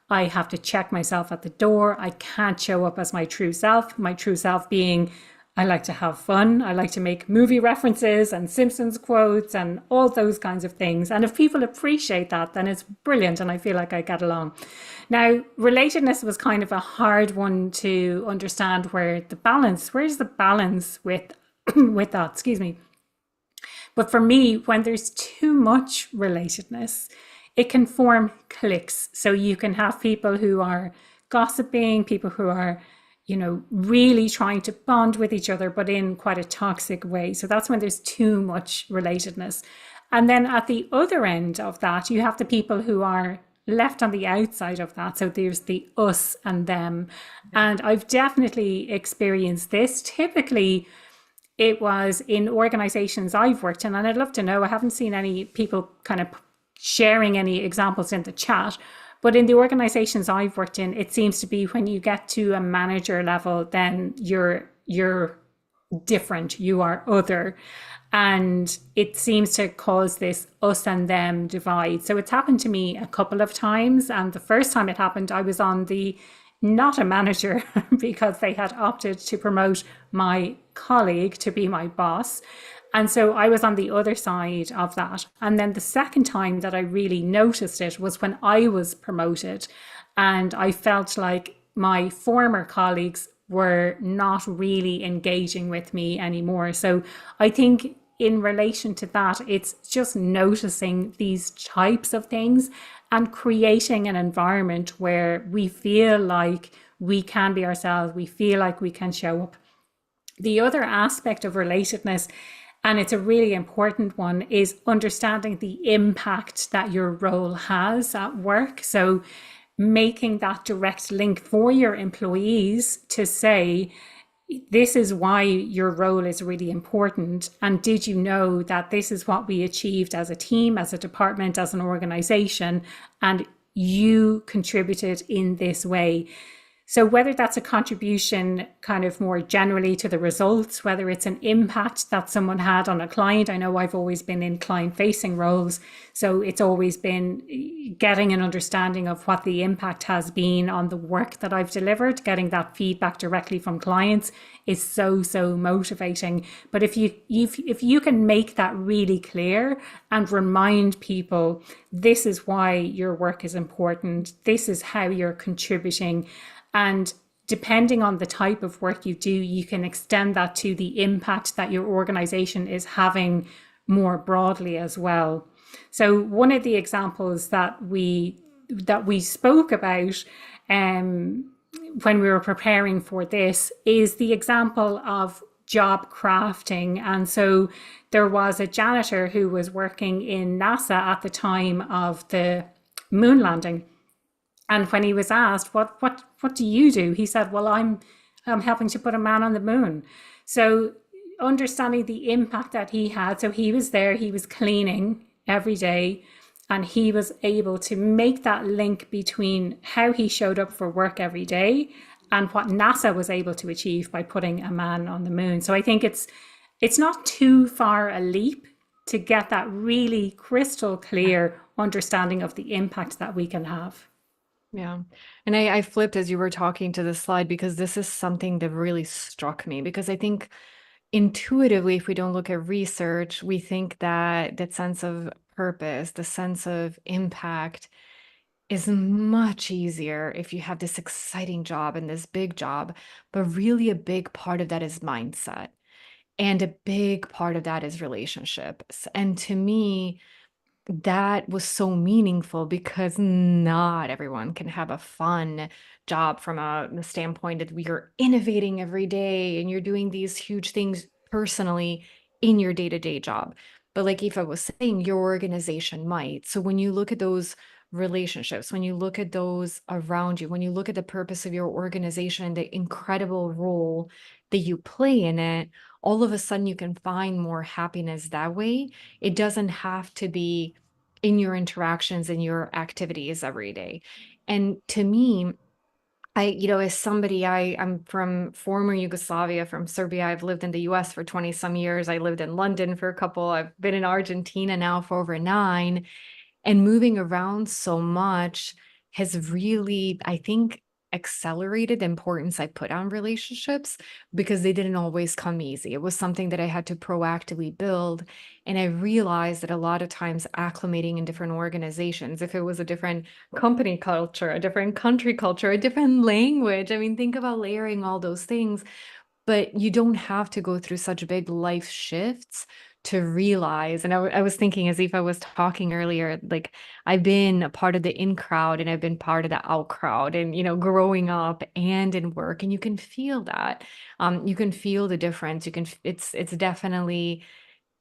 I have to check myself at the door. I can't show up as my true self being I like to have fun. I like to make movie references and Simpsons quotes and all those kinds of things. And if people appreciate that, then it's brilliant. And I feel like I get along. Now, relatedness was kind of a hard one to understand where's the balance with, with that, excuse me. But for me, when there's too much relatedness, it can form cliques. So you can have people who are gossiping, people who are, really trying to bond with each other, but in quite a toxic way. So that's when there's too much relatedness. And then at the other end of that, you have the people who are left on the outside of that. So there's the us and them. And I've definitely experienced this. Typically, it was in organizations I've worked in, and I'd love to know, I haven't seen any people kind of sharing any examples in the chat, but in the organizations I've worked in, it seems to be when you get to a manager level, then you're different, you are other. And it seems to cause this us and them divide. So it's happened to me a couple of times. And the first time it happened, I was on the not a manager because they had opted to promote my colleague to be my boss. And so I was on the other side of that. And then the second time that I really noticed it was when I was promoted. And I felt like my former colleagues were not really engaging with me anymore. So I think in relation to that, it's just noticing these types of things and creating an environment where we feel like we can be ourselves, we feel like we can show up. The other aspect of relatedness, and it's a really important one, is understanding the impact that your role has at work. So making that direct link for your employees to say, this is why your role is really important. And did you know that this is what we achieved as a team, as a department, as an organization, and you contributed in this way? So whether that's a contribution kind of more generally to the results, whether it's an impact that someone had on a client. I know I've always been in client facing roles. So it's always been getting an understanding of what the impact has been on the work that I've delivered. Getting that feedback directly from clients is so motivating. But if you can make that really clear and remind people, this is why your work is important, this is how you're contributing. And depending on the type of work you do, you can extend that to the impact that your organization is having more broadly as well. So one of the examples that we spoke about when we were preparing for this is the example of job crafting. And so there was a janitor who was working in NASA at the time of the moon landing. And when he was asked, what do you do? He said, well, I'm helping to put a man on the moon. So understanding the impact that he had. So he was there, he was cleaning every day, and he was able to make that link between how he showed up for work every day and what NASA was able to achieve by putting a man on the moon. So I think it's not too far a leap to get that really crystal clear understanding of the impact that we can have. Yeah. And I flipped as you were talking to this slide because this is something that really struck me, because I think intuitively, if we don't look at research, we think that that sense of purpose, the sense of impact is much easier if you have this exciting job and this big job. But really a big part of that is mindset. And a big part of that is relationships. And to me, that was so meaningful because not everyone can have a fun job from the standpoint that you're innovating every day and you're doing these huge things personally in your day-to-day job. But like Aoife was saying, your organization might. So when you look at those relationships, when you look at those around you, when you look at the purpose of your organization, the incredible role that you play in it, all of a sudden you can find more happiness that way. It doesn't have to be in your interactions and your activities every day. And to me, as somebody, I'm from former Yugoslavia, from Serbia. I've lived in the US for 20 some years. I lived in London for a couple. I've been in Argentina now for over 9. And moving around so much has really, I think, accelerated the importance I put on relationships because they didn't always come easy. It was something that I had to proactively build. And I realized that a lot of times acclimating in different organizations, if it was a different company culture, a different country culture, a different language, I mean, think about layering all those things. But you don't have to go through such big life shifts to realize. And I was thinking as if I was talking earlier, like I've been a part of the in crowd and I've been part of the out crowd, and growing up and in work, and you can feel that. You can feel the difference. It's definitely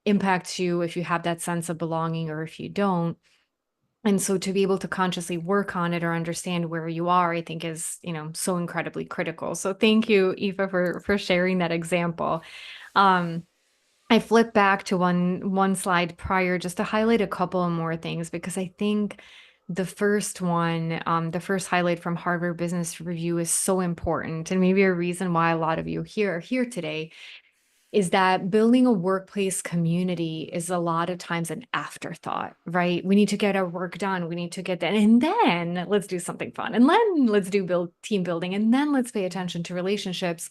impacts you if you have that sense of belonging or if you don't. And so to be able to consciously work on it or understand where you are, I think is, so incredibly critical. So thank you, Aoife, for sharing that example. Um, I flipped back to one slide prior just to highlight a couple of more things because I think the first one, the first highlight from Harvard Business Review is so important, and maybe a reason why a lot of you here are here today is that building a workplace community is a lot of times an afterthought, right? We need to get our work done. We need to get that. And then let's do something fun. And then let's do team building. And then let's pay attention to relationships.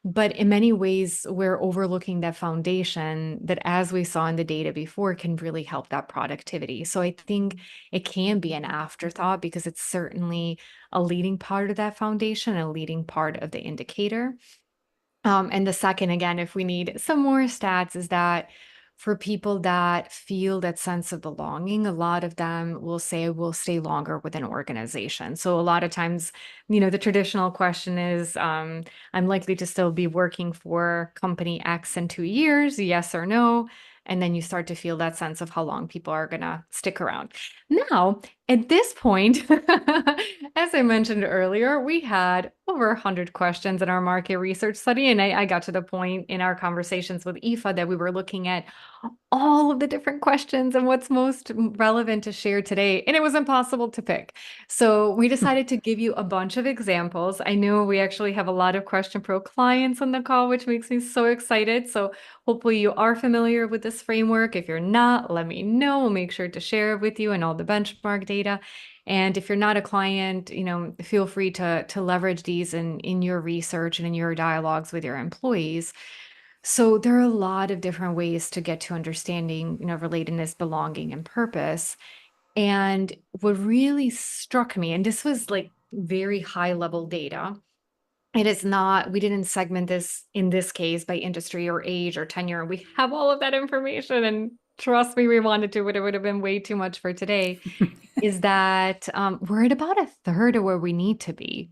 But in many ways, we're overlooking that foundation that, as we saw in the data before, can really help that productivity. So I think it can be an afterthought because it's certainly a leading part of that foundation, a leading part of the indicator. And the second, again, if we need some more stats, is that for people that feel that sense of belonging, a lot of them will say will stay longer with an organization. So a lot of times, the traditional question is, I'm likely to still be working for company X in 2 years, yes or no? And then you start to feel that sense of how long people are going to stick around. Now, at this point, as I mentioned earlier, we had over 100 questions in our market research study, and I got to the point in our conversations with Aoife that we were looking at all of the different questions and what's most relevant to share today, and it was impossible to pick. So we decided to give you a bunch of examples. I know we actually have a lot of Question Pro clients on the call, which makes me so excited. So hopefully you are familiar with this framework. If you're not, let me know. We'll make sure to share it with you and all the benchmark data. And if you're not a client, feel free to leverage these in your research and in your dialogues with your employees. So there are a lot of different ways to get to understanding, relatedness, belonging, and purpose. And what really struck me, and this was like very high level data, it is not, we didn't segment this in this case by industry or age or tenure. We have all of that information, and trust me, we wanted to, but it would have been way too much for today. Is that we're at about a third of where we need to be,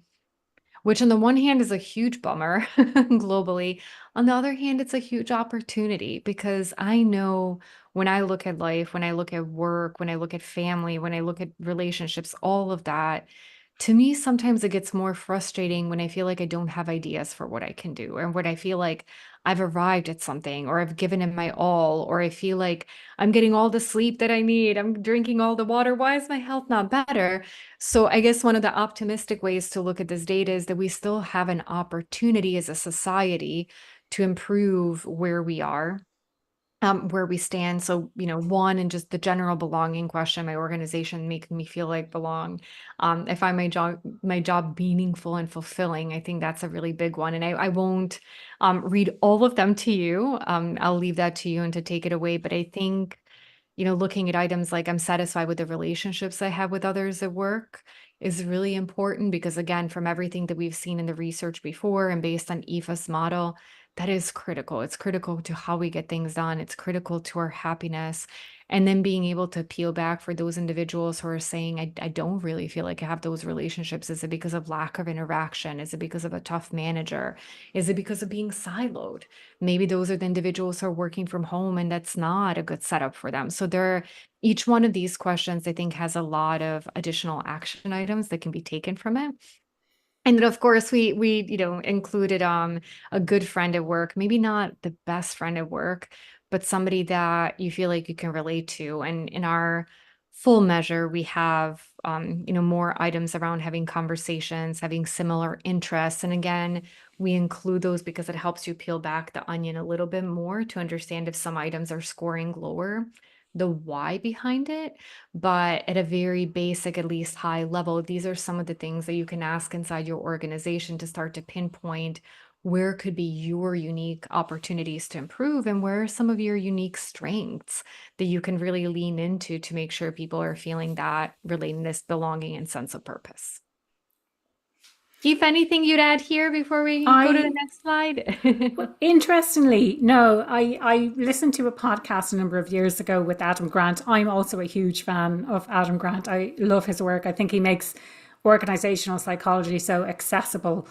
which on the one hand is a huge bummer globally. On the other hand, it's a huge opportunity because I know when I look at life, when I look at work, when I look at family, when I look at relationships, all of that, to me, sometimes it gets more frustrating when I feel like I don't have ideas for what I can do, or when I feel like I've arrived at something, or I've given it my all, or I feel like I'm getting all the sleep that I need, I'm drinking all the water. Why is my health not better? So I guess one of the optimistic ways to look at this data is that we still have an opportunity as a society to improve where we are, where we stand. So, one, and just the general belonging question, my organization making me feel like belong. I find my job meaningful and fulfilling. I think that's a really big one. And I won't read all of them to you. I'll leave that to you and to take it away. But I think, looking at items like I'm satisfied with the relationships I have with others at work is really important because, again, from everything that we've seen in the research before and based on Aoife's model, that is critical. It's critical to how we get things done. It's critical to our happiness. And then being able to peel back for those individuals who are saying, I don't really feel like I have those relationships. Is it because of lack of interaction? Is it because of a tough manager? Is it because of being siloed? Maybe those are the individuals who are working from home and that's not a good setup for them. So each one of these questions, I think, has a lot of additional action items that can be taken from it. And then, of course, we included a good friend at work, maybe not the best friend at work, but somebody that you feel like you can relate to. And in our full measure, we have more items around having conversations, having similar interests. And again, we include those because it helps you peel back the onion a little bit more to understand if some items are scoring lower the why behind it. But at a very basic, at least high level, these are some of the things that you can ask inside your organization to start to pinpoint where could be your unique opportunities to improve and where are some of your unique strengths that you can really lean into to make sure people are feeling that relatedness, belonging, and sense of purpose. If anything you'd add here before we go to the I next slide? Interestingly, no, I listened to a podcast a number of years ago with Adam Grant. I'm also a huge fan of Adam Grant. I love his work. I think he makes organizational psychology so accessible.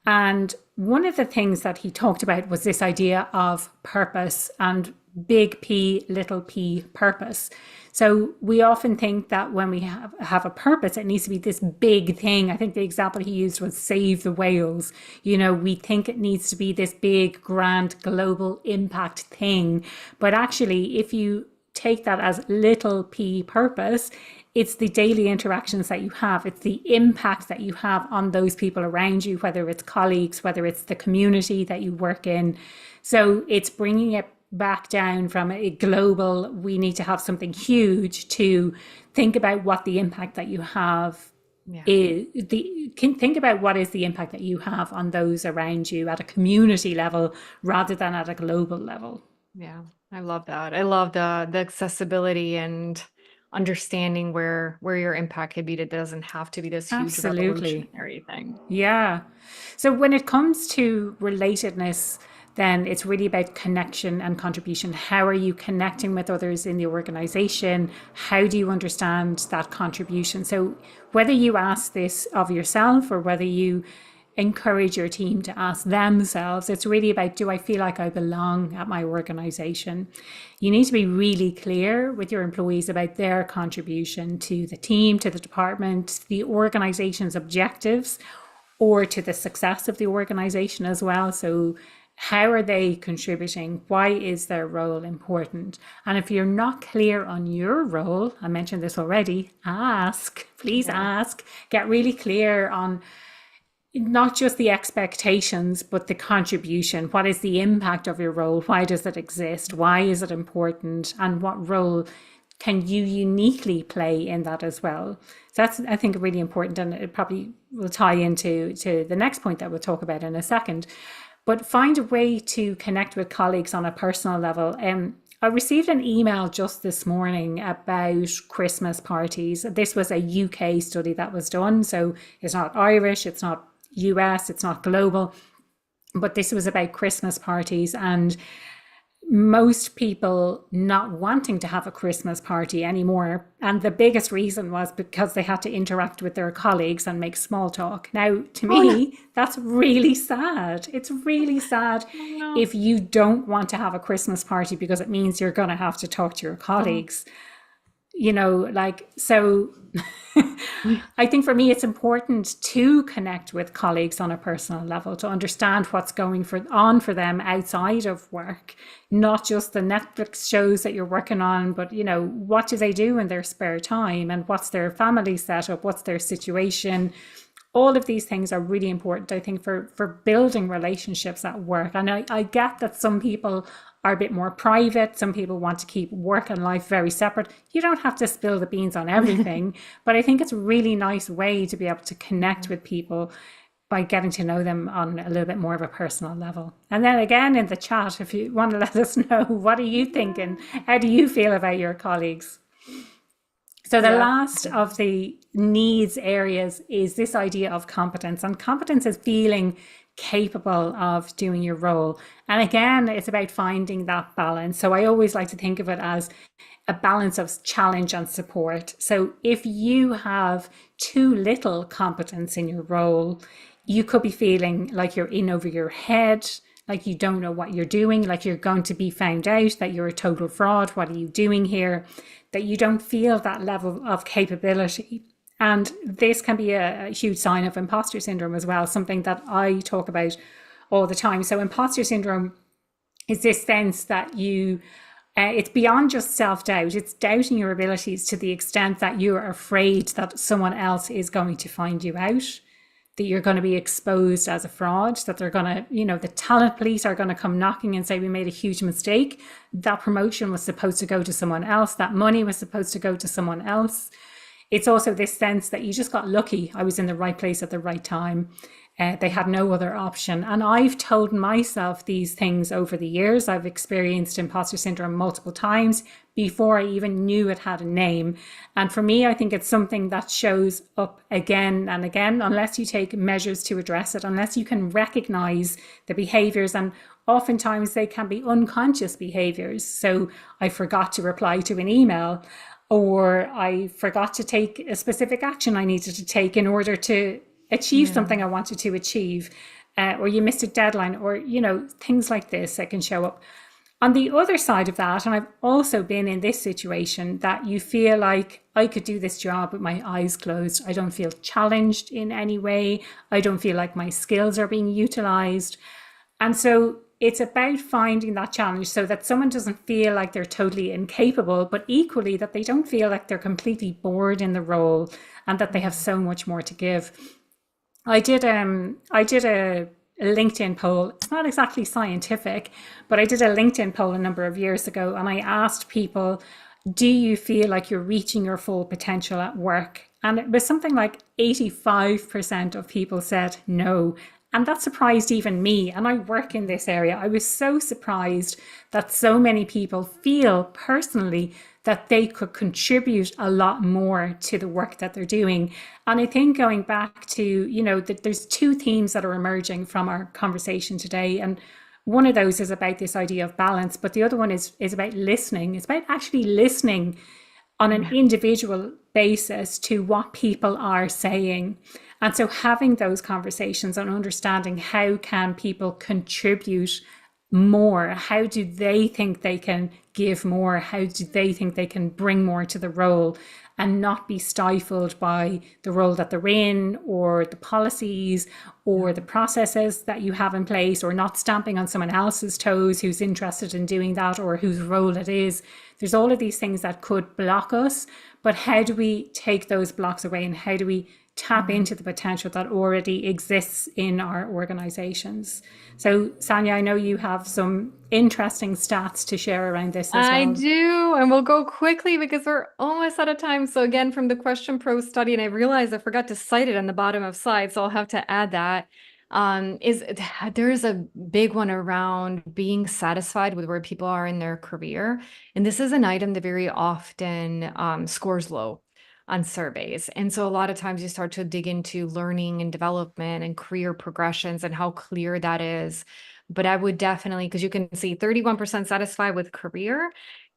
And one of the things that he talked about was this idea of purpose and big P, little p purpose. So we often think that when we have a purpose, it needs to be this big thing. I think the example he used was save the whales. You know, we think it needs to be this big, grand, global impact thing. But actually, if you take that as little p purpose, it's the daily interactions that you have. It's the impact that you have on those people around you, whether it's colleagues, whether it's the community that you work in. So it's bringing it back down from a global, we need to have something huge, to think about what the impact that you have is. Think about what is the impact that you have on those around you at a community level rather than at a global level. Yeah, I love that. I love the accessibility and understanding where your impact could be. That doesn't have to be this huge Absolutely. revolutionary thing. Yeah. So when it comes to relatedness, then it's really about connection and contribution. How are you connecting with others in the organization? How do you understand that contribution? So whether you ask this of yourself or whether you encourage your team to ask themselves, it's really about, do I feel like I belong at my organization? You need to be really clear with your employees about their contribution to the team, to the department, the organization's objectives, or to the success of the organization as well. So how are they contributing? Why is their role important? And if you're not clear on your role, I mentioned this already, please ask, get really clear on not just the expectations, but the contribution. What is the impact of your role? Why does it exist? Why is it important? And what role can you uniquely play in that as well? So that's, I think, really important, and it probably will tie into the next point that we'll talk about in a second. But find a way to connect with colleagues on a personal level. I received an email just this morning about Christmas parties. This was a UK study that was done. So it's not Irish, it's not US, it's not global, but this was about Christmas parties, and most people not wanting to have a Christmas party anymore. And the biggest reason was because they had to interact with their colleagues and make small talk. Now, to me, that's really sad. It's really sad if you don't want to have a Christmas party because it means you're going to have to talk to your colleagues. You know, like, so I think for me, it's important to connect with colleagues on a personal level, to understand what's going on for them outside of work, not just the Netflix shows that you're working on, but, you know, what do they do in their spare time and what's their family setup? What's their situation? All of these things are really important, I think, for building relationships at work. And I get that some people are a bit more private. Some people want to keep work and life very separate. You don't have to spill the beans on everything, but I think it's a really nice way to be able to connect with people by getting to know them on a little bit more of a personal level. And then again, in the chat, if you want to let us know, what are you thinking? How do you feel about your colleagues? So the last of the needs areas is this idea of competence. And competence is feeling capable of doing your role. And again, it's about finding that balance. So I always like to think of it as a balance of challenge and support. So if you have too little competence in your role, you could be feeling like you're in over your head, like you don't know what you're doing, like you're going to be found out, that you're a total fraud. What are you doing here? That you don't feel that level of capability. And this can be a huge sign of imposter syndrome as well, something that I talk about all the time. So imposter syndrome is this sense that it's beyond just self-doubt. It's doubting your abilities to the extent that you're afraid that someone else is going to find you out, that you're going to be exposed as a fraud, that they're going to, the talent police are going to come knocking and say, we made a huge mistake. That promotion was supposed to go to someone else. That money was supposed to go to someone else. It's also this sense that you just got lucky. I was in the right place at the right time. They had no other option. And I've told myself these things over the years. I've experienced imposter syndrome multiple times before I even knew it had a name. And for me, I think it's something that shows up again and again, unless you take measures to address it, unless you can recognize the behaviors. And oftentimes they can be unconscious behaviors. So I forgot to reply to an email, or I forgot to take a specific action I needed to take in order to achieve something I wanted to achieve, or you missed a deadline, or, things like this that can show up. On the other side of that, and I've also been in this situation, that you feel like I could do this job with my eyes closed. I don't feel challenged in any way. I don't feel like my skills are being utilized. And so it's about finding that challenge so that someone doesn't feel like they're totally incapable, but equally that they don't feel like they're completely bored in the role and that they have so much more to give. I did a LinkedIn poll. It's not exactly scientific, but I did a LinkedIn poll a number of years ago, and I asked people, do you feel like you're reaching your full potential at work? And it was something like 85% of people said no. And that surprised even me. And I work in this area. I was so surprised that so many people feel personally that they could contribute a lot more to the work that they're doing. And I think going back to, that there's two themes that are emerging from our conversation today. And one of those is about this idea of balance, but the other one is about listening. It's about actually listening on an individual basis to what people are saying. And so having those conversations and understanding how can people contribute more? How do they think they can give more? How do they think they can bring more to the role and not be stifled by the role that they're in, or the policies or the processes that you have in place, or not stamping on someone else's toes who's interested in doing that or whose role it is? There's all of these things that could block us, but how do we take those blocks away, and how do we tap into the potential that already exists in our organizations? So Sonia, I know you have some interesting stats to share around this as well. I do, and we'll go quickly because we're almost out of time. So again, from the Question Pro study, and I realized I forgot to cite it on the bottom of slides, so I'll have to add that. There's a big one around being satisfied with where people are in their career. And this is an item that very often scores low on surveys. And so a lot of times you start to dig into learning and development and career progressions and how clear that is. But I would definitely, because you can see 31% satisfied with career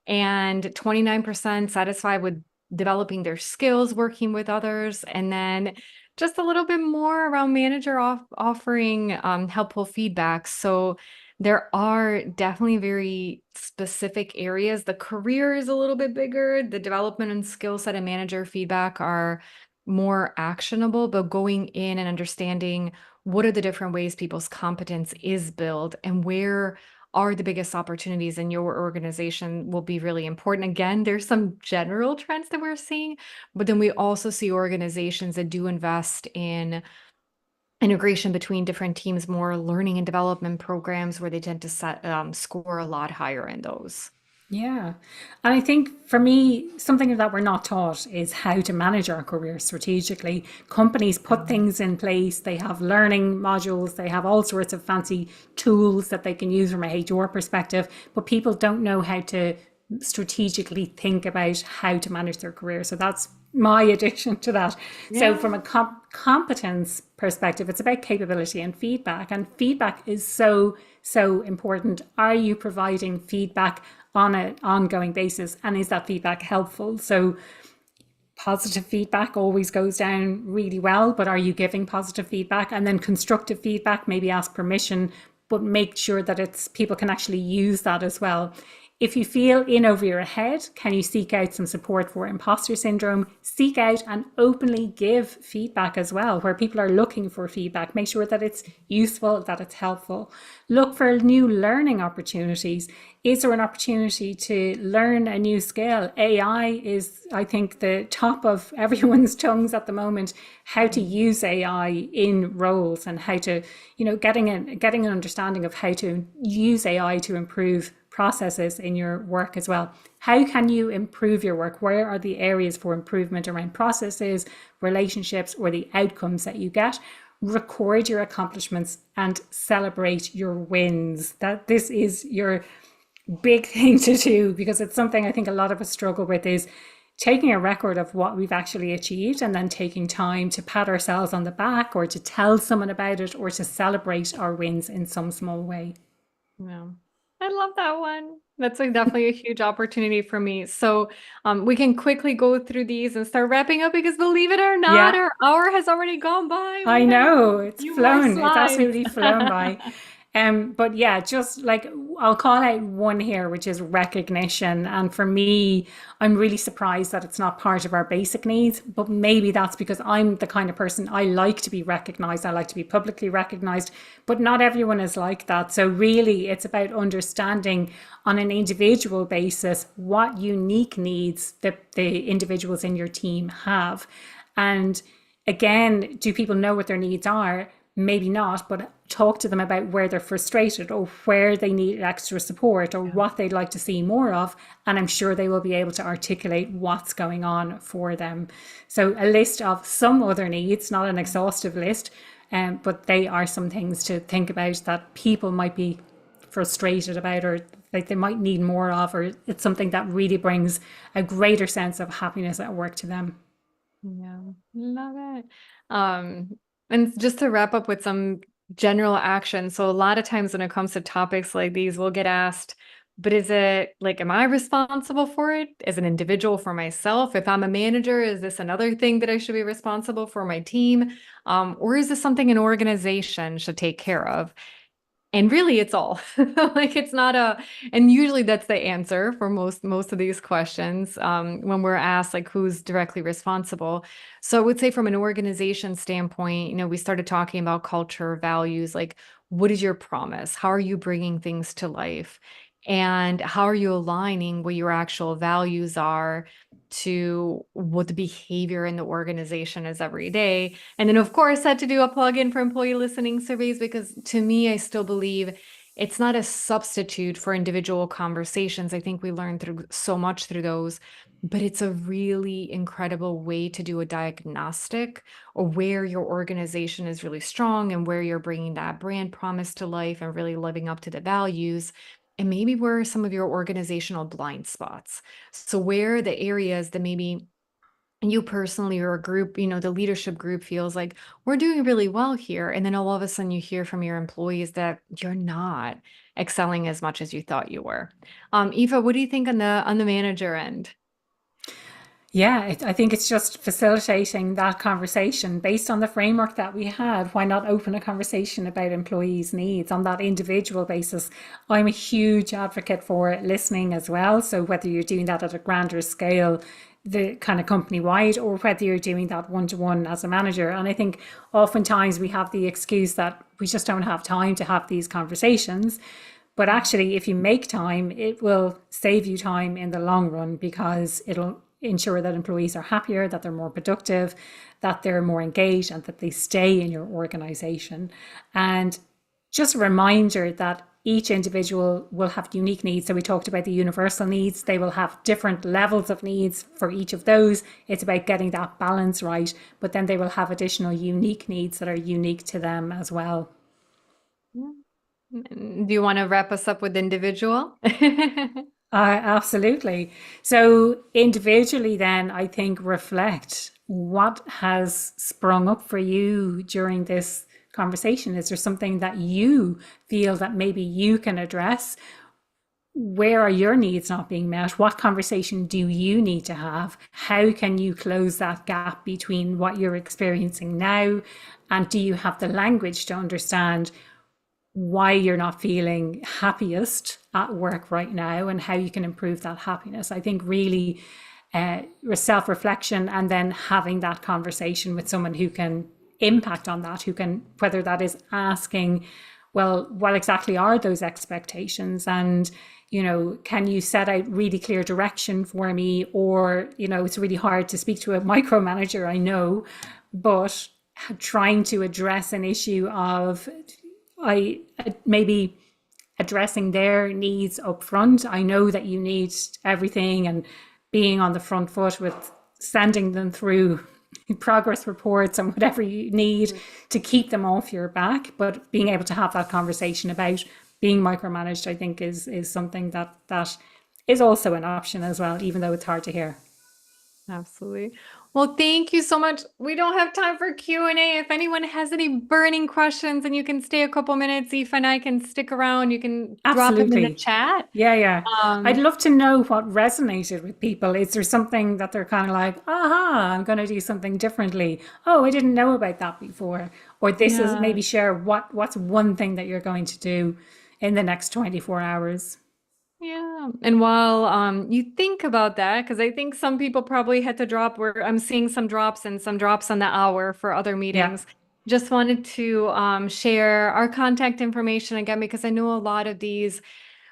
and 29% satisfied with developing their skills, working with others, and then just a little bit more around manager offering helpful feedback. So there are definitely very specific areas. The career is a little bit bigger. The development and skill set and manager feedback are more actionable, but going in and understanding what are the different ways people's competence is built and where are the biggest opportunities in your organization will be really important. Again, there's some general trends that we're seeing, but then we also see organizations that do invest in integration between different teams, more learning and development programs where they tend to score a lot higher in those. Yeah. And I think for me, something that we're not taught is how to manage our career strategically. Companies put things in place, they have learning modules, they have all sorts of fancy tools that they can use from a HR perspective, but people don't know how to strategically think about how to manage their career. So that's my addition to that. Yeah. So from a competence perspective, it's about capability and feedback. And feedback is so important. Are you providing feedback on an ongoing basis? And is that feedback helpful? So positive feedback always goes down really well, but are you giving positive feedback? And then constructive feedback, maybe ask permission, but make sure that people can actually use that as well. If you feel in over your head, can you seek out some support for imposter syndrome? Seek out and openly give feedback as well, where people are looking for feedback. Make sure that it's useful, that it's helpful. Look for new learning opportunities. Is there an opportunity to learn a new skill? AI is, I think, the top of everyone's tongues at the moment. How to use AI in roles and how to, getting an understanding of how to use AI to improve processes in your work as well. How can you improve your work? Where are the areas for improvement around processes, relationships, or the outcomes that you get? Record your accomplishments and celebrate your wins. That this is your big thing to do, because it's something I think a lot of us struggle with, is taking a record of what we've actually achieved and then taking time to pat ourselves on the back or to tell someone about it or to celebrate our wins in some small way. Yeah. I love that one. That's definitely a huge opportunity for me. So we can quickly go through these and start wrapping up, because believe it or not, Yeah, our hour has already gone by. I We have a know it's few more flown. It's slides. absolutely flown by. But yeah, just like I'll call out one here, which is recognition. And for me, I'm really surprised that it's not part of our basic needs. But maybe that's because I'm the kind of person, I like to be recognized. I like to be publicly recognized, but not everyone is like that. So really, it's about understanding on an individual basis what unique needs that the individuals in your team have. And again, do people know what their needs are? Maybe not, but talk to them about where they're frustrated or where they need extra support or what they'd like to see more of. And I'm sure they will be able to articulate what's going on for them. So a list of some other needs, not an exhaustive list, but they are some things to think about that people might be frustrated about, or like they might need more of, or it's something that really brings a greater sense of happiness at work to them. Yeah, love it. And just to wrap up with some general action. So a lot of times when it comes to topics like these, we'll get asked, but is it like, am I responsible for it as an individual for myself? If I'm a manager, is this another thing that I should be responsible for my team? Or is this something an organization should take care of? And really it's all like, it's not and usually that's the answer for most of these questions when we're asked like who's directly responsible. So I would say from an organization standpoint, we started talking about culture, values, like what is your promise? How are you bringing things to life? And how are you aligning what your actual values are to what the behavior in the organization is every day? And then, of course, had to do a plug-in for employee listening surveys, because to me, I still believe it's not a substitute for individual conversations. I think we learn through so much through those, but it's a really incredible way to do a diagnostic of where your organization is really strong and where you're bringing that brand promise to life and really living up to the values. And maybe where are some of your organizational blind spots? So where are the areas that maybe you personally or a group, the leadership group feels like we're doing really well here. And then all of a sudden you hear from your employees that you're not excelling as much as you thought you were. Eva, what do you think on the manager end? Yeah, I think it's just facilitating that conversation based on the framework that we had. Why not open a conversation about employees' needs on that individual basis? I'm a huge advocate for listening as well. So whether you're doing that at a grander scale, the kind of company wide, or whether you're doing that one to one as a manager. And I think oftentimes we have the excuse that we just don't have time to have these conversations. But actually, if you make time, it will save you time in the long run, because it'll ensure that employees are happier, that they're more productive, that they're more engaged, and that they stay in your organization. And just a reminder that each individual will have unique needs. So we talked about the universal needs. They will have different levels of needs for each of those. It's about getting that balance right, but then they will have additional unique needs that are unique to them as well. Do you want to wrap us up with individual? Absolutely. So individually, then I think reflect what has sprung up for you during this conversation. Is there something that you feel that maybe you can address? Where are your needs not being met? What conversation do you need to have? How can you close that gap between what you're experiencing now? And do you have the language to understand why you're not feeling happiest at work right now and how you can improve that happiness. I think really self reflection and then having that conversation with someone who can impact on that, who can, whether that is asking, well, what exactly are those expectations? And, you know, can you set out really clear direction for me? Or, you know, it's really hard to speak to a micromanager, I know, but trying to address an issue of I maybe addressing their needs up front. I know that you need everything, and being on the front foot with sending them through progress reports and whatever you need to keep them off your back. But being able to have that conversation about being micromanaged, I think is something that is also an option as well, even though it's hard to hear. Absolutely. Well, thank you so much. We don't have time for Q&A. If anyone has any burning questions and you can stay a couple minutes, Aoife and I can stick around. You can drop them in the Absolutely. chat. Yeah. I'd Um, love to know what resonated with people. Is there something that they're kind of like, aha, I'm going to do something differently. Oh, I didn't know about that before. Or this is yeah. maybe share what's one thing that you're going to do in the next 24 hours. Yeah. And while you think about that, because I think some people probably had to drop where I'm seeing some drops and some drops on the hour for other Yeah. meetings. Just wanted to share our contact information again, because I know a lot of these,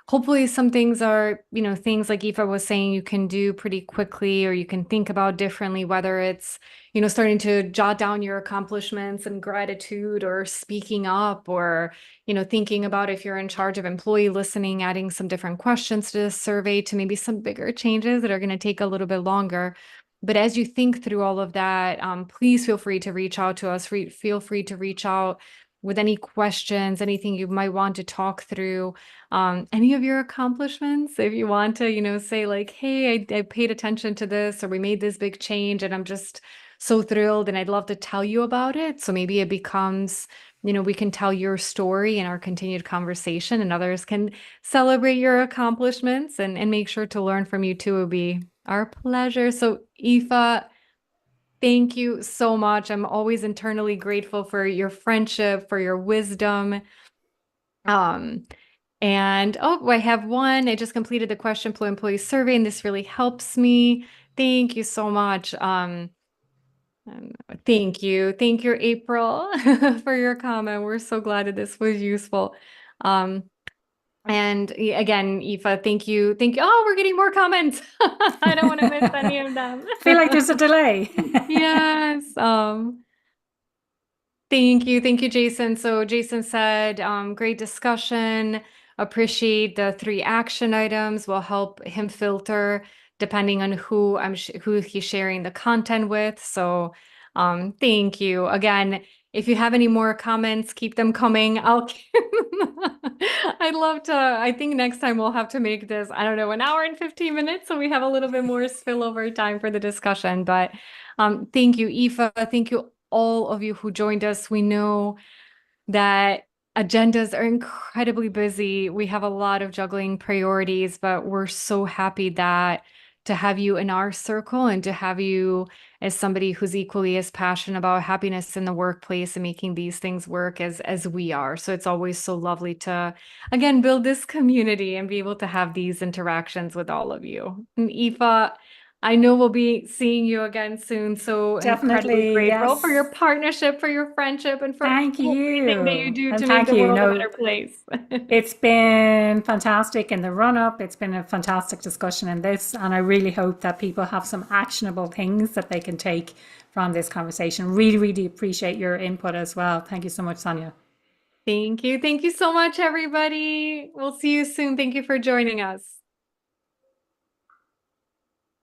hopefully some things are, you know, things like Aoife was saying, you can do pretty quickly or you can think about differently, whether it's, you know, starting to jot down your accomplishments and gratitude or speaking up or, you know, thinking about if you're in charge of employee listening, adding some different questions to the survey to maybe some bigger changes that are going to take a little bit longer. But as you think through all of that, please feel free to reach out to us. Feel free to reach out with any questions, anything you might want to talk through, any of your accomplishments. If you want to, you know, say like, hey, I paid attention to this, or we made this big change and I'm just so thrilled and I'd love to tell you about it. So maybe it becomes, you know, we can tell your story in our continued conversation and others can celebrate your accomplishments and make sure to learn from you too. It would be our pleasure. So Aoife, thank you so much. I'm always internally grateful for your friendship, for your wisdom. Um, and oh, I have one. I just completed the question flow employee survey, and this really helps me. Thank you so much. Thank you. Thank you, April, for your comment. We're so glad that this was useful. Um, and again, Aoife, thank you. Thank you. Oh, we're getting more comments. I don't want to miss any of them. Feel like there's a delay. Yes. Thank you. Thank you, Jason. So Jason said, great discussion. Appreciate the 3 action items will help him filter depending on who who he's sharing the content with. So thank you. Again, if you have any more comments, keep them coming. I'd love to. I think next time we'll have to make this, I don't know, an hour and 15 minutes. So we have a little bit more spillover time for the discussion. But thank you, Aoife. Thank you all of you who joined us. We know that agendas are incredibly busy. We have a lot of juggling priorities, but we're so happy that to have you in our circle and to have you as somebody who's equally as passionate about happiness in the workplace and making these things work as we are. So it's always so lovely to, again, build this community and be able to have these interactions with all of you. And Aoife, I know we'll be seeing you again soon. So incredibly Definitely, grateful for yes. your partnership, for your friendship, and for Thank everything that you you. do And to make thank the you. world a No, better place. it's been fantastic in the run up. It's been a fantastic discussion in this. And I really hope that people have some actionable things that they can take from this conversation. Really, really appreciate your input as well. Thank you so much, Sonia. Thank you. Thank you so much, everybody. We'll see you soon. Thank you for joining us.